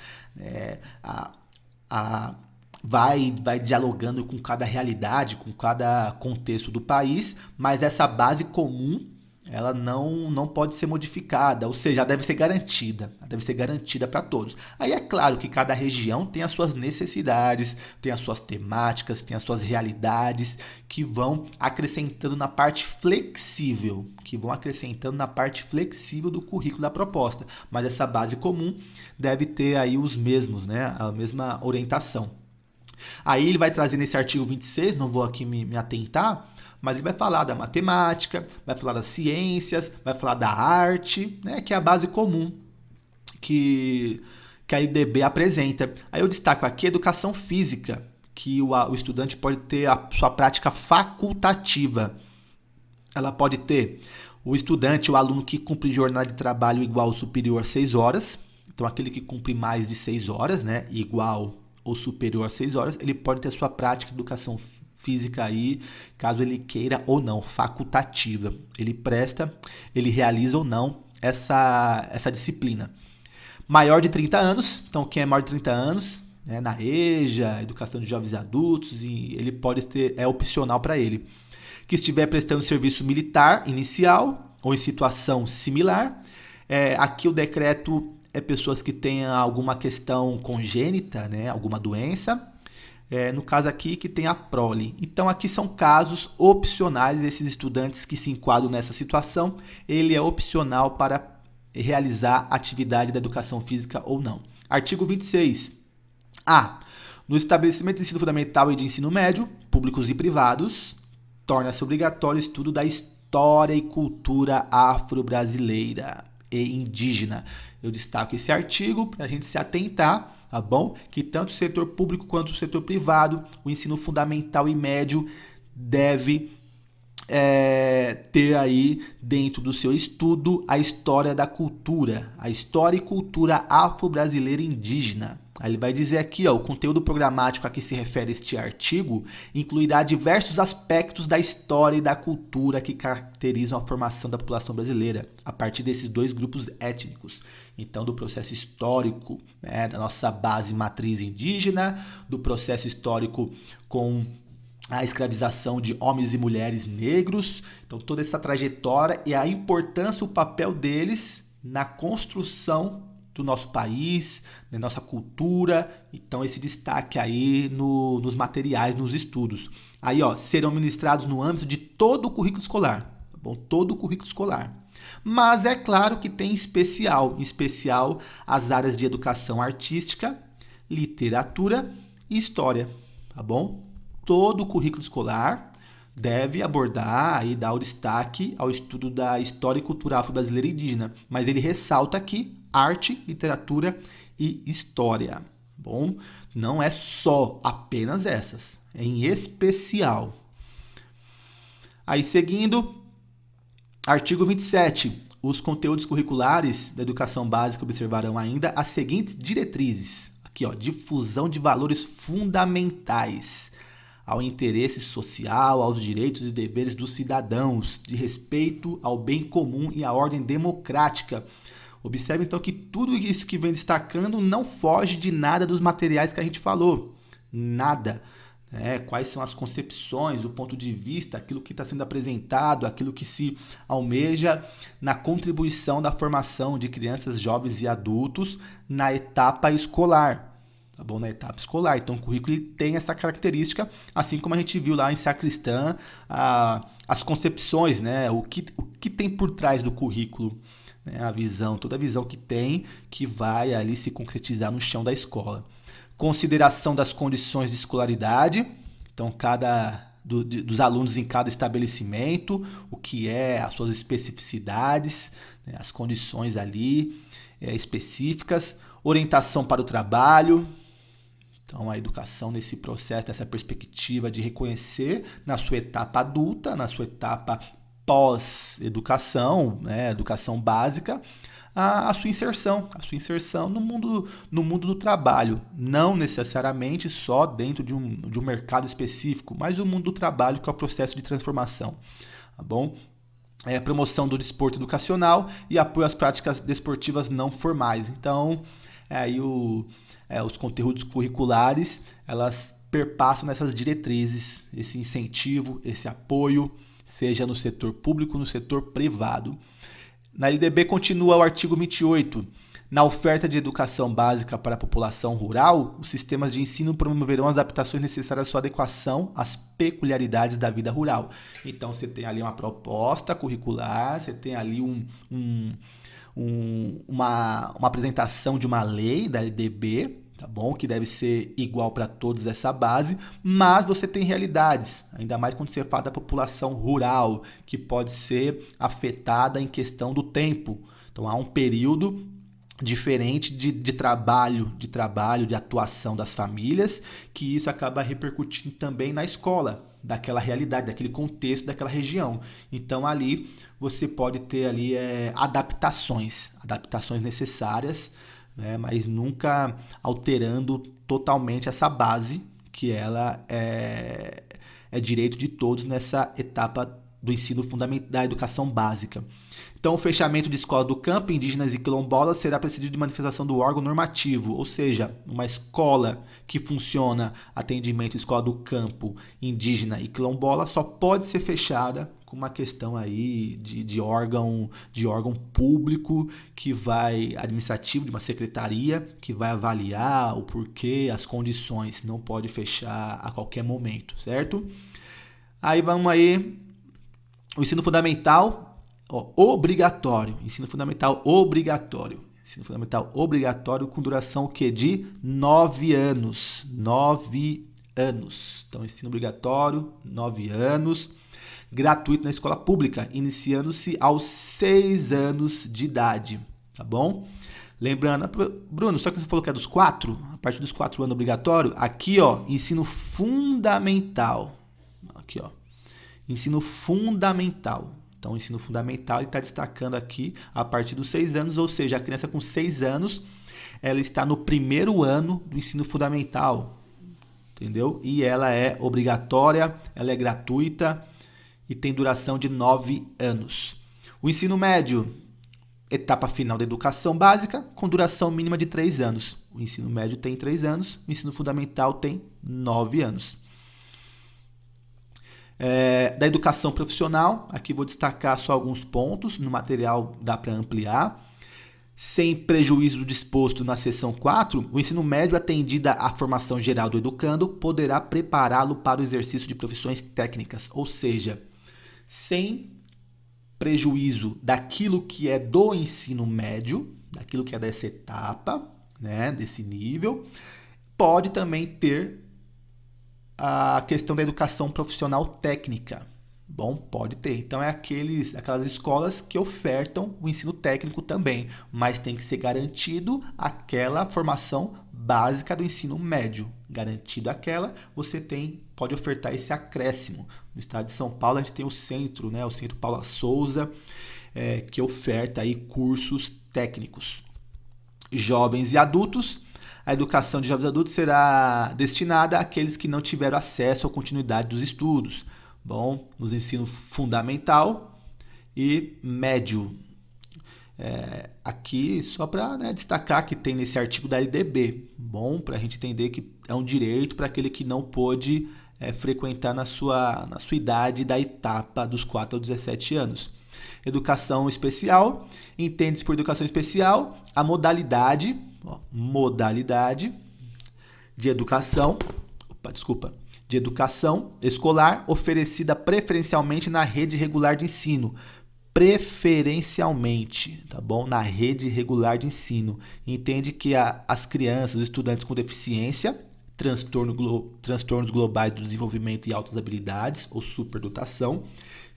vai dialogando com cada realidade, com cada contexto do país, mas essa base comum, ela não pode ser modificada, ou seja, ela deve ser garantida para todos. Aí é claro que cada região tem as suas necessidades, tem as suas temáticas, tem as suas realidades, que vão acrescentando na parte flexível, do currículo da proposta. Mas essa base comum deve ter aí os mesmos, né? A mesma orientação. Aí ele vai trazer nesse artigo 26, não vou aqui me atentar, mas ele vai falar da matemática, vai falar das ciências, vai falar da arte, né, que é a base comum que a LDB apresenta. Aí eu destaco aqui a educação física, que o estudante pode ter a sua prática facultativa. Ela pode ter o estudante, o aluno que cumpre jornada de trabalho igual ou superior a 6 horas Então, aquele que cumpre mais de 6 horas, né, igual ou superior a 6 horas, ele pode ter sua prática de educação física aí, caso ele queira ou não, facultativa. Ele realiza ou não essa disciplina. Maior de 30 anos, então quem é maior de 30 anos, né, na EJA, Educação de Jovens e Adultos, e ele pode ter, é opcional para ele. Que estiver prestando serviço militar inicial ou em situação similar. Aqui o decreto é pessoas que tenham alguma questão congênita, né, alguma doença. No caso aqui, que tem a prole. Então, aqui são casos opcionais. Esses estudantes que se enquadram nessa situação, ele é opcional para realizar atividade da educação física ou não. Artigo 26. No estabelecimento de ensino fundamental e de ensino médio, públicos e privados, torna-se obrigatório o estudo da história e cultura afro-brasileira e indígena. Eu destaco esse artigo para a gente se atentar, tá bom? Que tanto o setor público quanto o setor privado, o ensino fundamental e médio deve ter aí dentro do seu estudo a história da cultura, a história e cultura afro-brasileira e indígena. Aí ele vai dizer aqui, o conteúdo programático a que se refere este artigo incluirá diversos aspectos da história e da cultura que caracterizam a formação da população brasileira, a partir desses dois grupos étnicos. Então, do processo histórico, né, da nossa base matriz indígena, do processo histórico com a escravização de homens e mulheres negros. Então, toda essa trajetória e a importância, o papel deles na construção do nosso país, da nossa cultura. Então, esse destaque aí nos materiais, nos estudos. Aí, serão ministrados no âmbito de todo o currículo escolar, tá bom? Todo o currículo escolar. Mas é claro que tem em especial as áreas de educação artística, literatura e história, tá bom? Todo o currículo escolar deve abordar e dar o destaque ao estudo da história e cultura afro-brasileira e indígena, mas ele ressalta aqui arte, literatura e história. Bom, não é só apenas essas, é em especial. Aí seguindo, artigo 27. Os conteúdos curriculares da educação básica observarão ainda as seguintes diretrizes. Aqui, difusão de valores fundamentais ao interesse social, aos direitos e deveres dos cidadãos, de respeito ao bem comum e à ordem democrática. Observe, então, que tudo isso que vem destacando não foge de nada dos materiais que a gente falou. Nada. Quais são as concepções, o ponto de vista, aquilo que está sendo apresentado, aquilo que se almeja na contribuição da formação de crianças, jovens e adultos na etapa escolar. Tá bom? Na etapa escolar. Então, o currículo ele tem essa característica, assim como a gente viu lá em Sacristã, as concepções, né? O que tem por trás do currículo, né? A visão, toda a visão que tem, que vai ali se concretizar no chão da escola. Consideração das condições de escolaridade, então dos alunos em cada estabelecimento, o que é, as suas especificidades, né? As condições ali específicas, orientação para o trabalho. Então, a educação nesse processo, nessa perspectiva de reconhecer na sua etapa adulta, na sua etapa pós-educação, né, educação básica, a sua inserção no mundo do trabalho. Não necessariamente só dentro de um mercado específico, mas o mundo do trabalho, que é o processo de transformação. Tá bom? Promoção do desporto educacional e apoio às práticas desportivas não formais. Então, aí os conteúdos curriculares, elas perpassam nessas diretrizes, esse incentivo, esse apoio, seja no setor público ou no setor privado. Na LDB continua o artigo 28. Na oferta de educação básica para a população rural, os sistemas de ensino promoverão as adaptações necessárias à sua adequação às peculiaridades da vida rural. Então, você tem ali uma proposta curricular, você tem ali uma apresentação de uma lei da LDB, tá bom? Que deve ser igual para todos essa base, mas você tem realidades, ainda mais quando você fala da população rural, que pode ser afetada em questão do tempo. Então, há um período diferente de trabalho, de atuação das famílias, que isso acaba repercutindo também na escola, daquela realidade, daquele contexto, daquela região. Então, ali você pode ter ali adaptações necessárias, né? Mas nunca alterando totalmente essa base, que ela é direito de todos nessa etapa do ensino fundamental, da educação básica. Então, o fechamento de escola do campo, indígenas e quilombolas será precedido de manifestação do órgão normativo, ou seja, uma escola que funciona atendimento escola do campo, indígena e quilombola só pode ser fechada com uma questão aí de órgão público que vai, administrativo, de uma secretaria, que vai avaliar o porquê, as condições, não pode fechar a qualquer momento, certo? Aí vamos aí, o ensino fundamental, obrigatório, ensino fundamental obrigatório com duração o quê? De 9 anos, 9 anos. Então, ensino obrigatório, 9 anos, gratuito na escola pública, iniciando-se aos 6 anos de idade, tá bom? Lembrando, Bruno, só que você falou que é dos 4, a partir dos 4 anos obrigatório, aqui, ó, ensino fundamental, aqui, ó, ensino fundamental. Então, o ensino fundamental ele está destacando aqui a partir dos 6 anos, ou seja, a criança com 6 anos, ela está no primeiro ano do ensino fundamental, entendeu? E ela é obrigatória, ela é gratuita e tem duração de 9 anos. O ensino médio, etapa final da educação básica, com duração mínima de 3 anos. O ensino médio tem 3 anos, o ensino fundamental tem 9 anos. Da educação profissional, aqui vou destacar só alguns pontos, no material dá para ampliar. Sem prejuízo do disposto na seção 4, o ensino médio, atendida à formação geral do educando, poderá prepará-lo para o exercício de profissões técnicas, ou seja, sem prejuízo daquilo que é do ensino médio, daquilo que é dessa etapa, né, desse nível, pode também ter a questão da educação profissional técnica. Bom, pode ter. Então, é aquelas escolas que ofertam o ensino técnico também, mas tem que ser garantido aquela formação básica do ensino médio. Garantido aquela, você pode ofertar esse acréscimo. No estado de São Paulo, a gente tem o centro, né, o Centro Paula Souza, que oferta aí cursos técnicos. Jovens e adultos. A educação de jovens e adultos será destinada àqueles que não tiveram acesso à continuidade dos estudos. Bom, nos ensino fundamental e médio. Aqui, só para destacar que tem nesse artigo da LDB. Bom, para a gente entender que é um direito para aquele que não pôde frequentar na sua idade da etapa dos 4 aos 17 anos. Educação especial. Entende-se por educação especial a modalidade de educação, de educação escolar oferecida preferencialmente na rede regular de ensino. Preferencialmente, tá bom? Na rede regular de ensino. Entende que as crianças, os estudantes com deficiência, transtornos globais do desenvolvimento e altas habilidades, ou superdotação,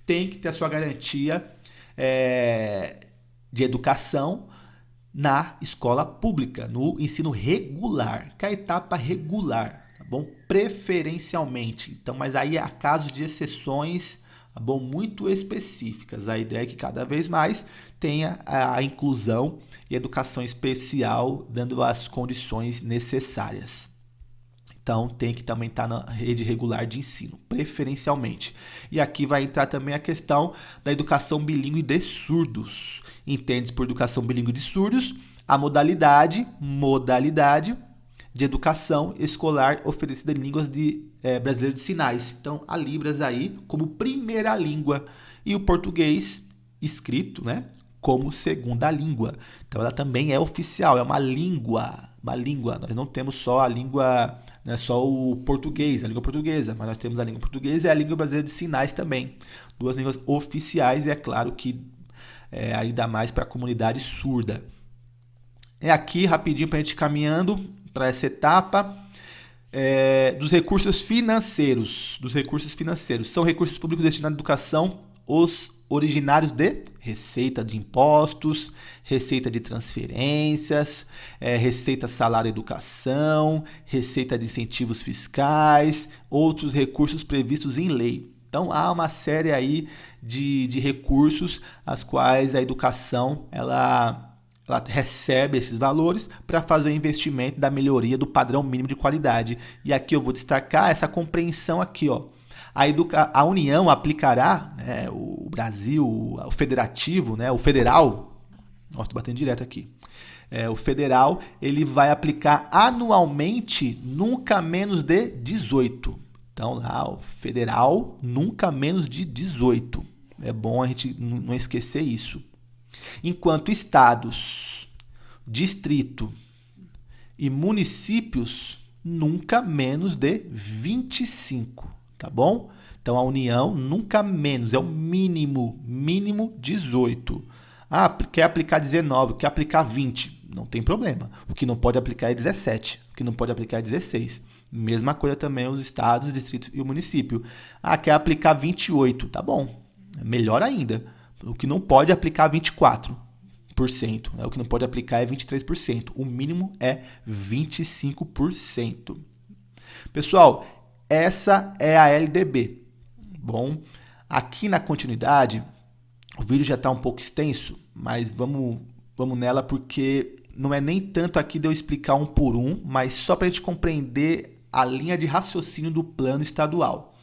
tem que ter a sua garantia de educação na escola pública, no ensino regular, que é a etapa regular, tá bom? Preferencialmente. Então, mas aí há casos de exceções, tá bom? Muito específicas. A ideia é que cada vez mais tenha a inclusão e educação especial, dando as condições necessárias. Então, tem que também estar na rede regular de ensino, preferencialmente. E aqui vai entrar também a questão da educação bilíngue de surdos. Entende-se por educação bilíngue de surdos a modalidade de educação escolar oferecida em línguas brasileiras de sinais. Então, a Libras aí como primeira língua e o português escrito, né, como segunda língua. Então, ela também é oficial, é uma língua. Nós não temos só a língua, não é só o português, a língua portuguesa, mas nós temos a língua portuguesa e a língua brasileira de sinais também. 2 línguas oficiais, e é claro que ainda mais para a comunidade surda. Aqui, rapidinho, para a gente ir caminhando para essa etapa, dos recursos financeiros. São recursos públicos destinados à educação, os originários de receita de impostos, receita de transferências, receita salário educação, receita de incentivos fiscais, outros recursos previstos em lei. Então, há uma série aí de recursos, as quais a educação ela ela recebe esses valores para fazer o investimento da melhoria do padrão mínimo de qualidade. E aqui eu vou destacar essa compreensão aqui, ó. A União aplicará, né, o Brasil, o federativo, né, o federal, nossa, estou batendo direto aqui. O federal, ele vai aplicar anualmente nunca menos de 18. Então, lá, o federal, nunca menos de 18. É bom a gente não esquecer isso. Enquanto estados, distrito e municípios, nunca menos de 25, tá bom? Então, a União nunca menos, é o mínimo 18. Ah, quer aplicar 19, quer aplicar 20, não tem problema. O que não pode aplicar é 17, o que não pode aplicar é 16. Mesma coisa também os estados, os distritos e o município. Ah, quer aplicar 28, tá bom, melhor ainda. O que não pode aplicar é 24%, né? O que não pode aplicar é 23%. O mínimo é 25%. Pessoal, essa é a LDB. Bom, aqui na continuidade, o vídeo já está um pouco extenso, mas vamos nela porque não é nem tanto aqui de eu explicar um por um, mas só para a gente compreender a linha de raciocínio do plano estadual.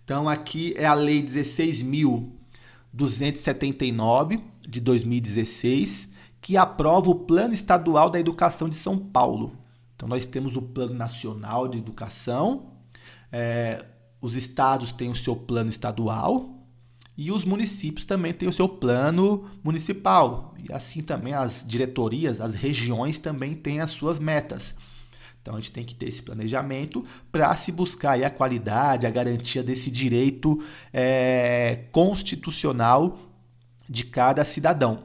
Então, aqui é a Lei 16.279 de 2016, que aprova o Plano Estadual da Educação de São Paulo. Então, nós temos o Plano Nacional de Educação, os estados têm o seu plano estadual e os municípios também têm o seu plano municipal. E assim também as diretorias, as regiões também têm as suas metas. Então, a gente tem que ter esse planejamento para se buscar aí a qualidade, a garantia desse direito constitucional de cada cidadão.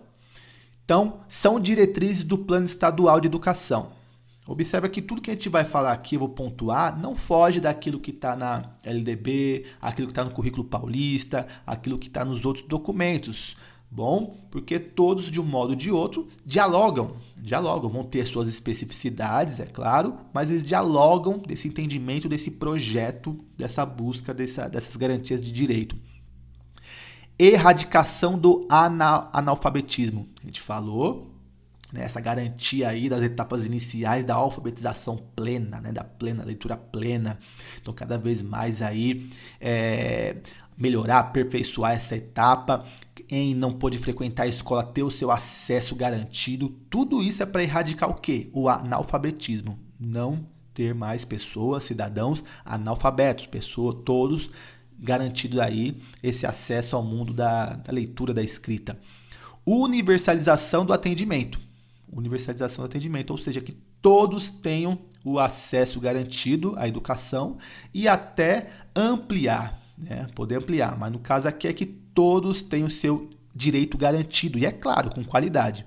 Então, são diretrizes do Plano Estadual de Educação. Observa que tudo que a gente vai falar aqui, eu vou pontuar, não foge daquilo que está na LDB, aquilo que está no Currículo Paulista, aquilo que está nos outros documentos. Bom, porque todos, de um modo ou de outro, dialogam, vão ter suas especificidades, é claro, mas eles dialogam desse entendimento, desse projeto, dessa busca, dessas garantias de direito. Erradicação do analfabetismo. A gente falou, né, essa garantia aí das etapas iniciais da alfabetização plena, né, da plena, leitura plena. Então, cada vez mais aí melhorar, aperfeiçoar essa etapa. Quem não pôde frequentar a escola ter o seu acesso garantido. Tudo isso é para erradicar o quê? O analfabetismo. Não ter mais pessoas, cidadãos analfabetos, todos garantidos aí esse acesso ao mundo da leitura, da escrita. Universalização do atendimento. Ou seja, que todos tenham o acesso garantido à educação e até ampliar, né? Poder ampliar, mas no caso aqui é que todos tenham o seu direito garantido e, é claro, com qualidade.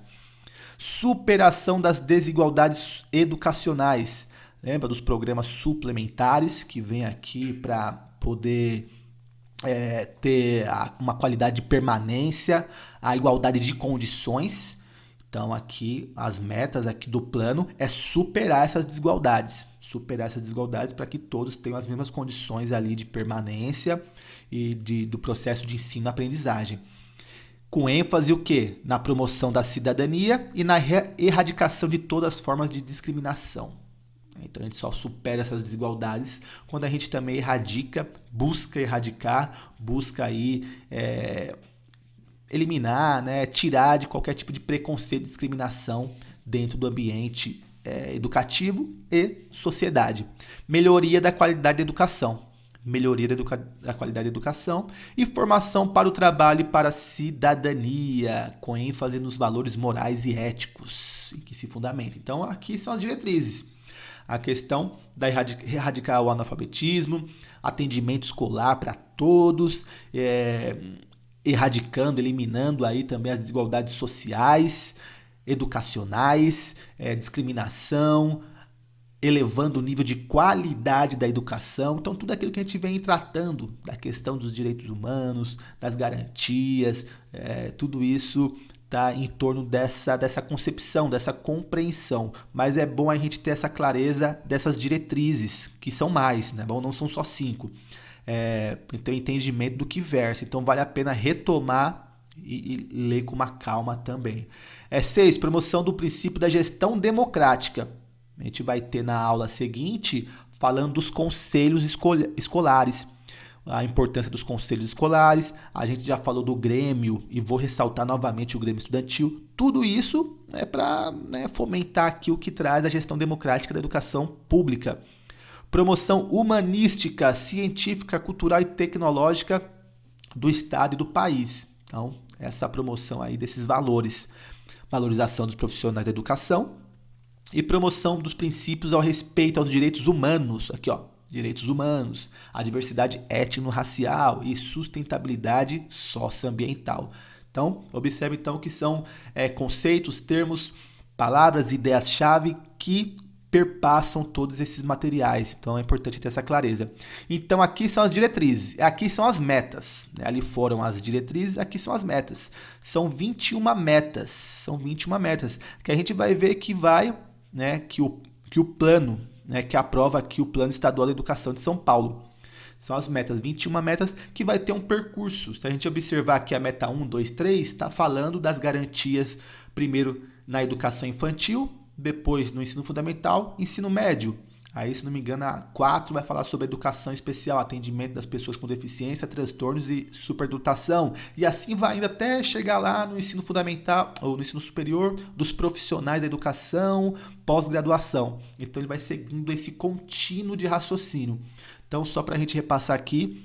Superação das desigualdades educacionais. Lembra dos programas suplementares que vem aqui para poder ter uma qualidade de permanência, a igualdade de condições. Então, aqui, as metas aqui do plano é superar essas desigualdades para que todos tenham as mesmas condições ali de permanência e do processo de ensino-aprendizagem. Com ênfase o quê? Na promoção da cidadania e na erradicação de todas as formas de discriminação. Então, a gente só supera essas desigualdades quando a gente também busca erradicar, busca aí eliminar, né, tirar de qualquer tipo de preconceito e discriminação dentro do ambiente educativo e sociedade. Melhoria da qualidade da educação. Da qualidade da educação e formação para o trabalho e para a cidadania, com ênfase nos valores morais e éticos em que se fundamenta. Então, aqui são as diretrizes. A questão da erradicar o analfabetismo, atendimento escolar para todos, eliminando aí também as desigualdades sociais, educacionais, discriminação, elevando o nível de qualidade da educação. Então, tudo aquilo que a gente vem tratando da questão dos direitos humanos, das garantias, tudo isso está em torno dessa concepção, dessa compreensão. Mas é bom a gente ter essa clareza dessas diretrizes, que são mais, né? Bom, não são só 5. Ter um entendimento do que versa. Então, vale a pena retomar e ler com uma calma também. 6, promoção do princípio da gestão democrática. A gente vai ter na aula seguinte falando dos conselhos escolares, a importância dos conselhos escolares. A gente já falou do Grêmio e vou ressaltar novamente o Grêmio Estudantil. Tudo isso é para fomentar aqui o que traz a gestão democrática da educação pública. Promoção humanística, científica, cultural e tecnológica do Estado e do país. Então, essa promoção aí desses valores. Valorização dos profissionais da educação e promoção dos princípios ao respeito aos direitos humanos. Aqui, ó, direitos humanos, a diversidade étnico-racial e sustentabilidade socioambiental. Então, observe então que são conceitos, termos, palavras, ideias-chave que perpassam todos esses materiais. Então, é importante ter essa clareza. Então, aqui são as diretrizes, aqui são as metas. Ali foram as diretrizes, aqui são as metas. São 21 metas, que a gente vai ver que que o plano, que aprova aqui o Plano Estadual da Educação de São Paulo. São as metas, 21 metas que vai ter um percurso. Se a gente observar aqui a meta 1, 2, 3, está falando das garantias, primeiro na educação infantil, depois no ensino fundamental, ensino médio. Aí, se não me engano, a 4 vai falar sobre educação especial, atendimento das pessoas com deficiência, transtornos e superdotação. E assim vai indo até chegar lá no ensino fundamental ou no ensino superior dos profissionais da educação, pós-graduação. Então, ele vai seguindo esse contínuo de raciocínio. Então, só para a gente repassar aqui,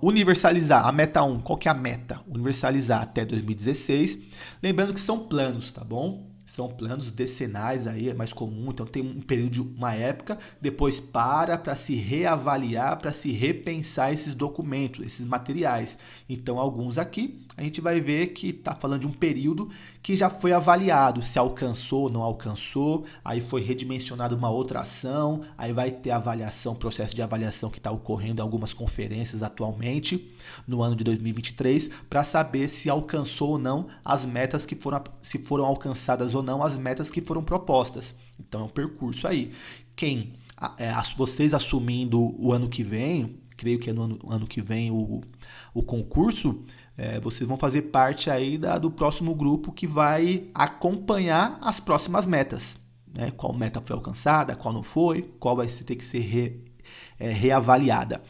universalizar, a meta 1, qual que é a meta? Universalizar até 2016. Lembrando que são planos, tá bom? São planos decenais, aí é mais comum, então tem um período de uma época, depois para se reavaliar, para se repensar esses documentos, esses materiais. Então, alguns aqui, a gente vai ver que está falando de um período que já foi avaliado, se alcançou ou não alcançou, aí foi redimensionada uma outra ação, aí vai ter avaliação, processo de avaliação que está ocorrendo em algumas conferências atualmente, no ano de 2023, para saber se alcançou ou não as metas que foram, se foram alcançadas ou não as metas que foram propostas. Então é um percurso aí. Vocês assumindo o ano que vem, creio que é no ano que vem o concurso, vocês vão fazer parte aí do próximo grupo que vai acompanhar as próximas metas. Né? Qual meta foi alcançada, qual não foi, qual vai ter que ser reavaliada.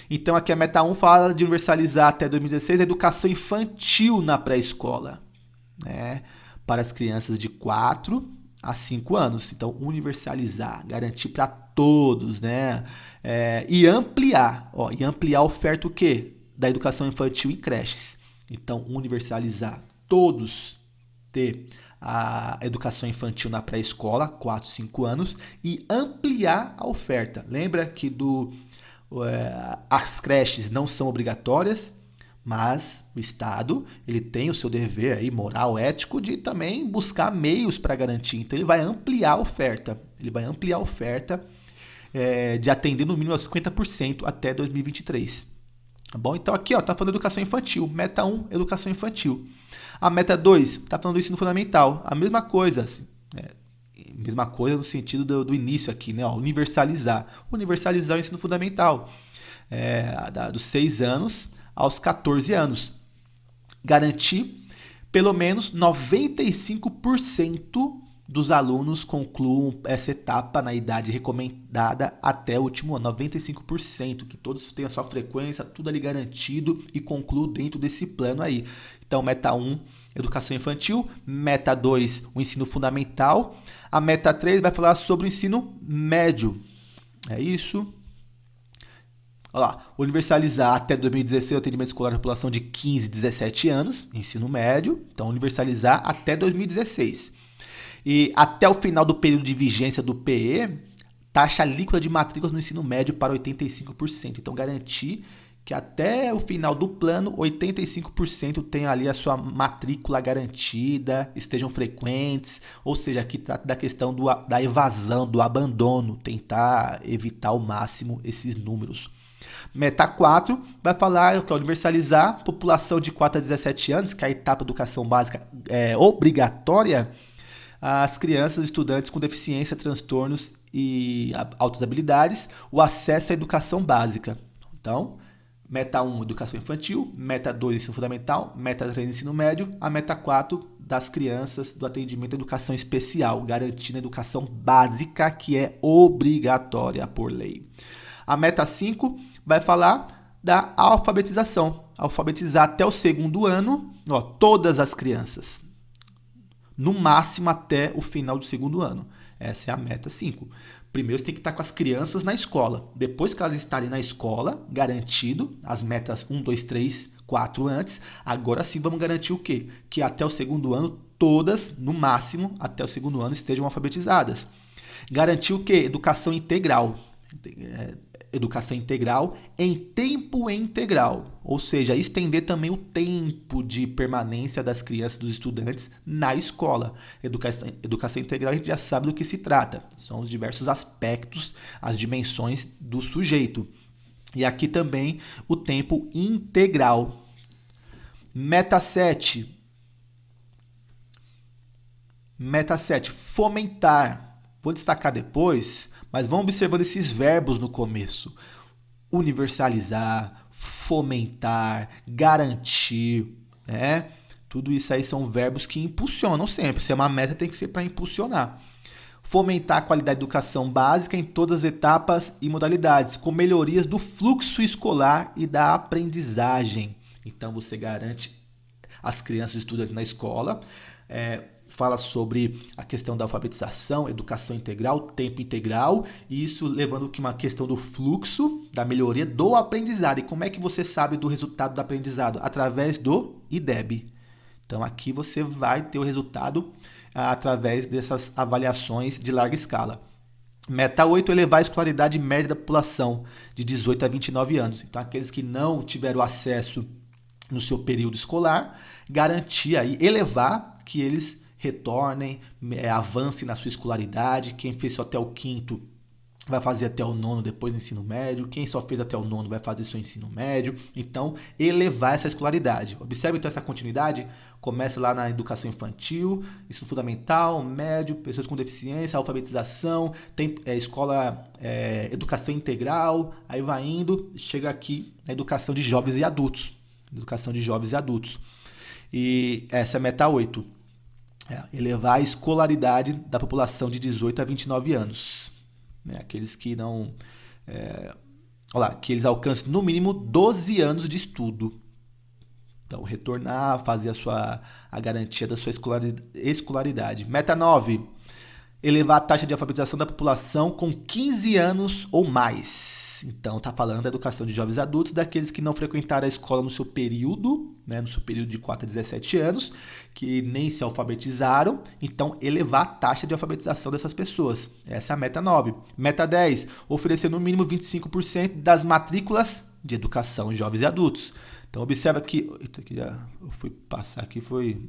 Então aqui a meta 1 fala de universalizar até 2016 a educação infantil na pré-escola, né? Para as crianças de 4 a 5 anos. Então, universalizar, garantir para todos, né? E ampliar a oferta o quê? Da educação infantil em creches. Então, universalizar, todos ter a educação infantil na pré-escola, 4, 5 anos, e ampliar a oferta. Lembra que as creches não são obrigatórias, mas o Estado ele tem o seu dever aí, moral, ético, de também buscar meios para garantir. Então, ele vai ampliar a oferta. De atender no mínimo a 50% até 2023. Tá bom? Então, aqui está falando de educação infantil. Meta 1, educação infantil. A meta 2 está falando do ensino fundamental. A mesma coisa. Mesma coisa no sentido do início aqui, né? Universalizar. Universalizar o ensino fundamental. Dos 6 anos aos 14 anos. Garantir pelo menos 95% dos alunos concluam essa etapa na idade recomendada até o último ano. 95%, que todos tenham a sua frequência, tudo ali garantido e concluam dentro desse plano aí. Então, meta 1, educação infantil. Meta 2, o ensino fundamental. A meta 3 vai falar sobre o ensino médio. É isso. Olha lá, universalizar até 2016 o atendimento escolar da população de 15 a 17 anos, ensino médio. Então, universalizar até 2016. E até o final do período de vigência do PE, taxa líquida de matrículas no ensino médio para 85%. Então, garantir que até o final do plano, 85% tenham ali a sua matrícula garantida, estejam frequentes, ou seja, aqui trata da questão da evasão, do abandono, tentar evitar ao máximo esses números. Meta 4 vai falar que é universalizar população de 4 a 17 anos, que é a etapa de educação básica obrigatória, as crianças e estudantes com deficiência, transtornos e altas habilidades, o acesso à educação básica. Então, Meta 1, educação infantil, meta 2, ensino fundamental, meta 3, ensino médio, a meta 4, das crianças do atendimento à educação especial, garantindo a educação básica, que é obrigatória por lei. A meta 5 vai falar da alfabetização, alfabetizar até o segundo ano, todas as crianças, no máximo até o final do segundo ano. Essa é a meta 5. Primeiro você tem que estar com as crianças na escola. Depois que elas estarem na escola, garantido, as metas 1, 2, 3, 4 antes, agora sim vamos garantir o quê? Que até o segundo ano, todas, no máximo, até o segundo ano, estejam alfabetizadas. Garantir o quê? Educação integral. Educação integral em tempo integral, ou seja, estender também o tempo de permanência das crianças, dos estudantes na escola. Educação integral a gente já sabe do que se trata, são os diversos aspectos, as dimensões do sujeito. E aqui também o tempo integral. Meta 7. Meta 7, fomentar. Vou destacar depois, mas vamos observando esses verbos no começo. Universalizar, fomentar, garantir, né? Tudo isso aí são verbos que impulsionam sempre. Se é uma meta, tem que ser para impulsionar. Fomentar a qualidade da educação básica em todas as etapas e modalidades, com melhorias do fluxo escolar e da aprendizagem. Então, você garante as crianças e estudantes na escola, fala sobre a questão da alfabetização, educação integral, tempo integral, e isso levando que uma questão do fluxo, da melhoria do aprendizado. E como é que você sabe do resultado do aprendizado? Através do IDEB. Então aqui você vai ter o resultado através dessas avaliações de larga escala. Meta 8, elevar a escolaridade média da população de 18 a 29 anos. Então aqueles que não tiveram acesso no seu período escolar, garantir aí, elevar que eles retornem, avancem na sua escolaridade. Quem fez só até o quinto vai fazer até o nono, depois do ensino médio. Quem só fez até o nono vai fazer seu ensino médio. Então, elevar essa escolaridade. Observe então essa continuidade. Começa lá na educação infantil, ensino fundamental, médio, pessoas com deficiência, alfabetização, tem educação integral, aí vai indo, chega aqui na educação de jovens e adultos. Educação de jovens e adultos. E essa é a meta 8. Elevar a escolaridade da população de 18 a 29 anos. Aqueles que não... que eles alcancem no mínimo 12 anos de estudo. Então, retornar, fazer a garantia da sua escolaridade. Meta 9. Elevar a taxa de alfabetização da população com 15 anos ou mais. Então, está falando da educação de jovens adultos, daqueles que não frequentaram a escola no seu período, no seu período de 4 a 17 anos, que nem se alfabetizaram. Então, elevar a taxa de alfabetização dessas pessoas. Essa é a meta 9. Meta 10. Oferecer no mínimo 25% das matrículas de educação de jovens e adultos. Então, observa que... Eita, que já eu fui passar aqui, foi...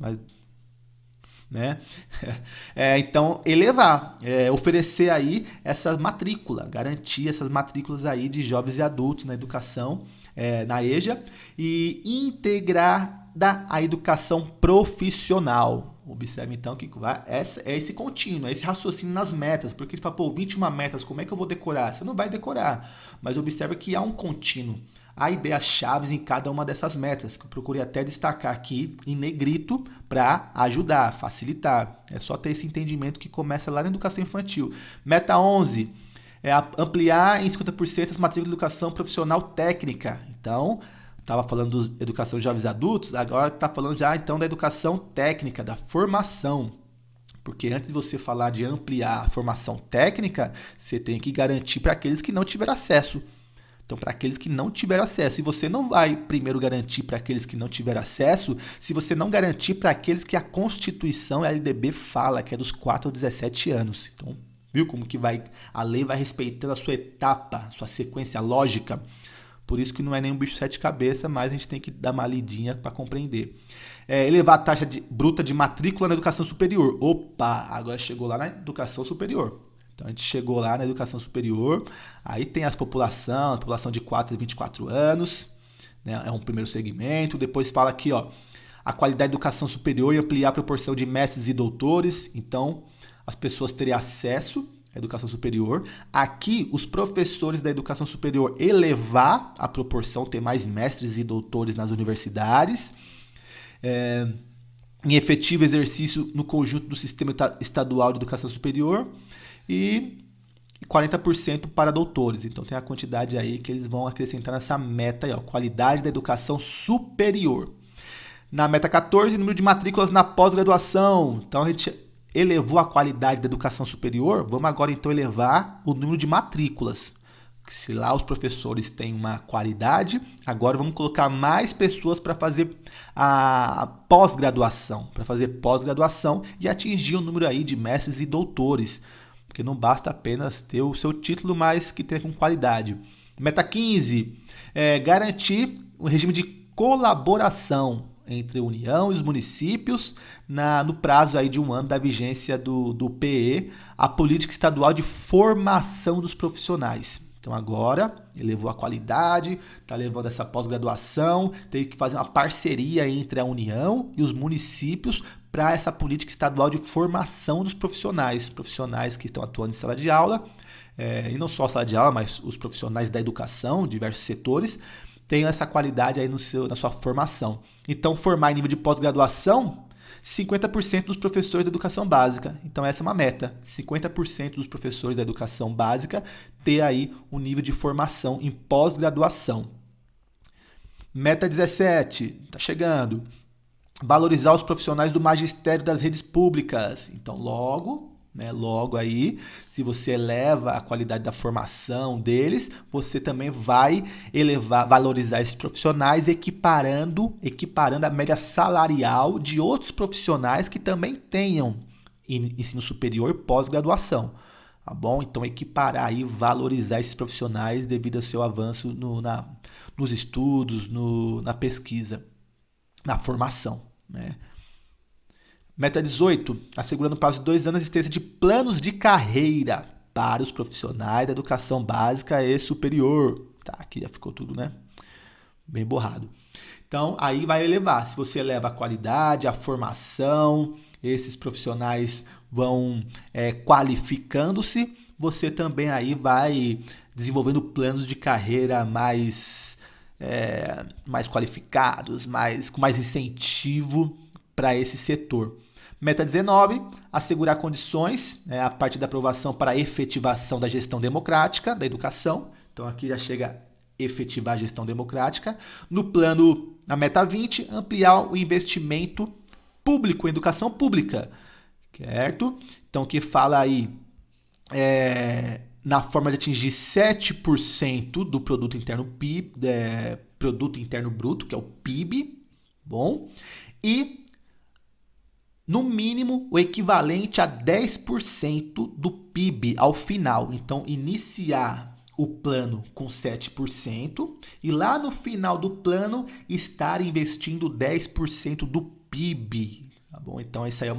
Então, elevar, oferecer aí essa matrícula, garantir essas matrículas aí de jovens e adultos na educação, na EJA, e integrar a educação profissional. Observe então que é esse contínuo, é esse raciocínio nas metas, porque ele fala, 21 metas, como é que eu vou decorar? Você não vai decorar, mas observe que há um contínuo. Há ideias-chave em cada uma dessas metas, que eu procurei até destacar aqui em negrito para ajudar, facilitar. É só ter esse entendimento que começa lá na educação infantil. Meta 11 é ampliar em 50% as matrículas de educação profissional técnica. Então, estava falando de educação de jovens adultos, agora está falando já então da educação técnica, da formação. Porque antes de você falar de ampliar a formação técnica, você tem que garantir para aqueles que não tiveram acesso. Então, para aqueles que não tiveram acesso, e você não vai primeiro garantir para aqueles que não tiveram acesso, se você não garantir para aqueles que a Constituição, a LDB, fala, que é dos 4 aos 17 anos. Então, viu como que a lei vai respeitando a sua etapa, a sua sequência lógica? Por isso que não é nem um bicho de 7 cabeças, mas a gente tem que dar uma lidinha para compreender. Elevar a taxa bruta de matrícula na educação superior. Opa, agora chegou lá na educação superior. Então, a gente chegou lá na educação superior, aí tem a população de 4 a 24 anos, é um primeiro segmento. Depois fala aqui, a qualidade da educação superior e ampliar a proporção de mestres e doutores. Então, as pessoas terem acesso educação superior. Aqui, os professores da educação superior elevar a proporção, ter mais mestres e doutores nas universidades. Em efetivo exercício no conjunto do sistema estadual de educação superior e 40% para doutores. Então tem a quantidade aí que eles vão acrescentar nessa meta aí, ó, qualidade da educação superior. Na meta 14, número de matrículas na pós-graduação. Então a gente elevou a qualidade da educação superior, vamos agora então elevar o número de matrículas. Se lá os professores têm uma qualidade, agora vamos colocar mais pessoas para fazer a pós-graduação, e atingir o número aí de mestres e doutores, porque não basta apenas ter o seu título, mas que tenha com qualidade. Meta 15, garantir um regime de colaboração entre a União e os municípios no prazo aí de 1 ano da vigência do PE, a Política Estadual de Formação dos Profissionais. Então agora elevou a qualidade, está levando essa pós-graduação, tem que fazer uma parceria entre a União e os municípios para essa política estadual de formação dos profissionais que estão atuando em sala de aula, e não só a sala de aula, mas os profissionais da educação, diversos setores, tenham essa qualidade aí na sua formação. Então formar em nível de pós-graduação 50% dos professores da educação básica. Então essa é uma meta, 50% dos professores da educação básica ter aí um nível de formação em pós-graduação. Meta 17, está chegando. Valorizar os profissionais do magistério das redes públicas. Então logo aí, se você eleva a qualidade da formação deles, você também vai valorizar esses profissionais, equiparando a média salarial de outros profissionais que também tenham ensino superior pós-graduação. Tá bom? Então equiparar aí, valorizar esses profissionais devido ao seu avanço nos estudos, na pesquisa, na formação, né? Meta 18, assegurando no prazo de 2 anos a existência de planos de carreira para os profissionais da educação básica e superior. Tá, aqui já ficou tudo, né? Bem borrado. Então, aí vai elevar. Se você eleva a qualidade, a formação, esses profissionais vão qualificando-se, você também aí vai desenvolvendo planos de carreira mais qualificados, com mais incentivo para esse setor. Meta 19, assegurar condições, a partir da aprovação para a efetivação da gestão democrática da educação. Então aqui já chega a efetivar a gestão democrática. Na meta 20, ampliar o investimento público em educação pública, certo? Então que fala aí na forma de atingir 7% do produto interno bruto, que é o PIB, bom? E no mínimo, o equivalente a 10% do PIB ao final. Então, iniciar o plano com 7% e lá no final do plano estar investindo 10% do PIB. Tá bom? Então, essa aí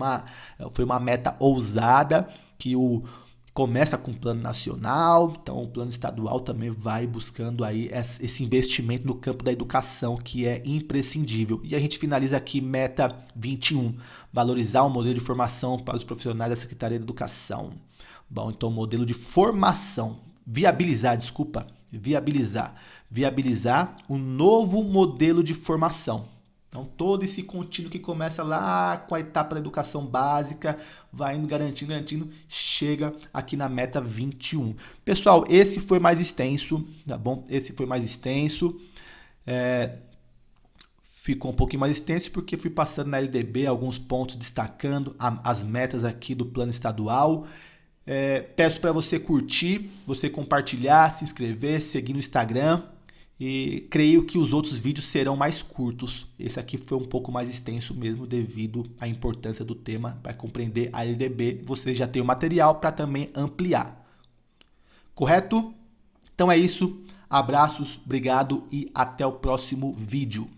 foi uma meta ousada que começa com o plano nacional, então o plano estadual também vai buscando aí esse investimento no campo da educação, que é imprescindível. E a gente finaliza aqui meta 21, valorizar o modelo de formação para os profissionais da Secretaria de Educação. Bom, então modelo de formação, viabilizar um novo modelo de formação. Então, todo esse contínuo que começa lá com a etapa da educação básica, vai indo garantindo, chega aqui na meta 21. Pessoal, esse foi mais extenso, tá bom? Ficou um pouquinho mais extenso porque fui passando na LDB alguns pontos destacando as metas aqui do plano estadual. Peço para você curtir, você compartilhar, se inscrever, seguir no Instagram. E creio que os outros vídeos serão mais curtos. Esse aqui foi um pouco mais extenso mesmo devido à importância do tema. Para compreender a LDB, você já tem o material para também ampliar. Correto? Então é isso. Abraços, obrigado e até o próximo vídeo.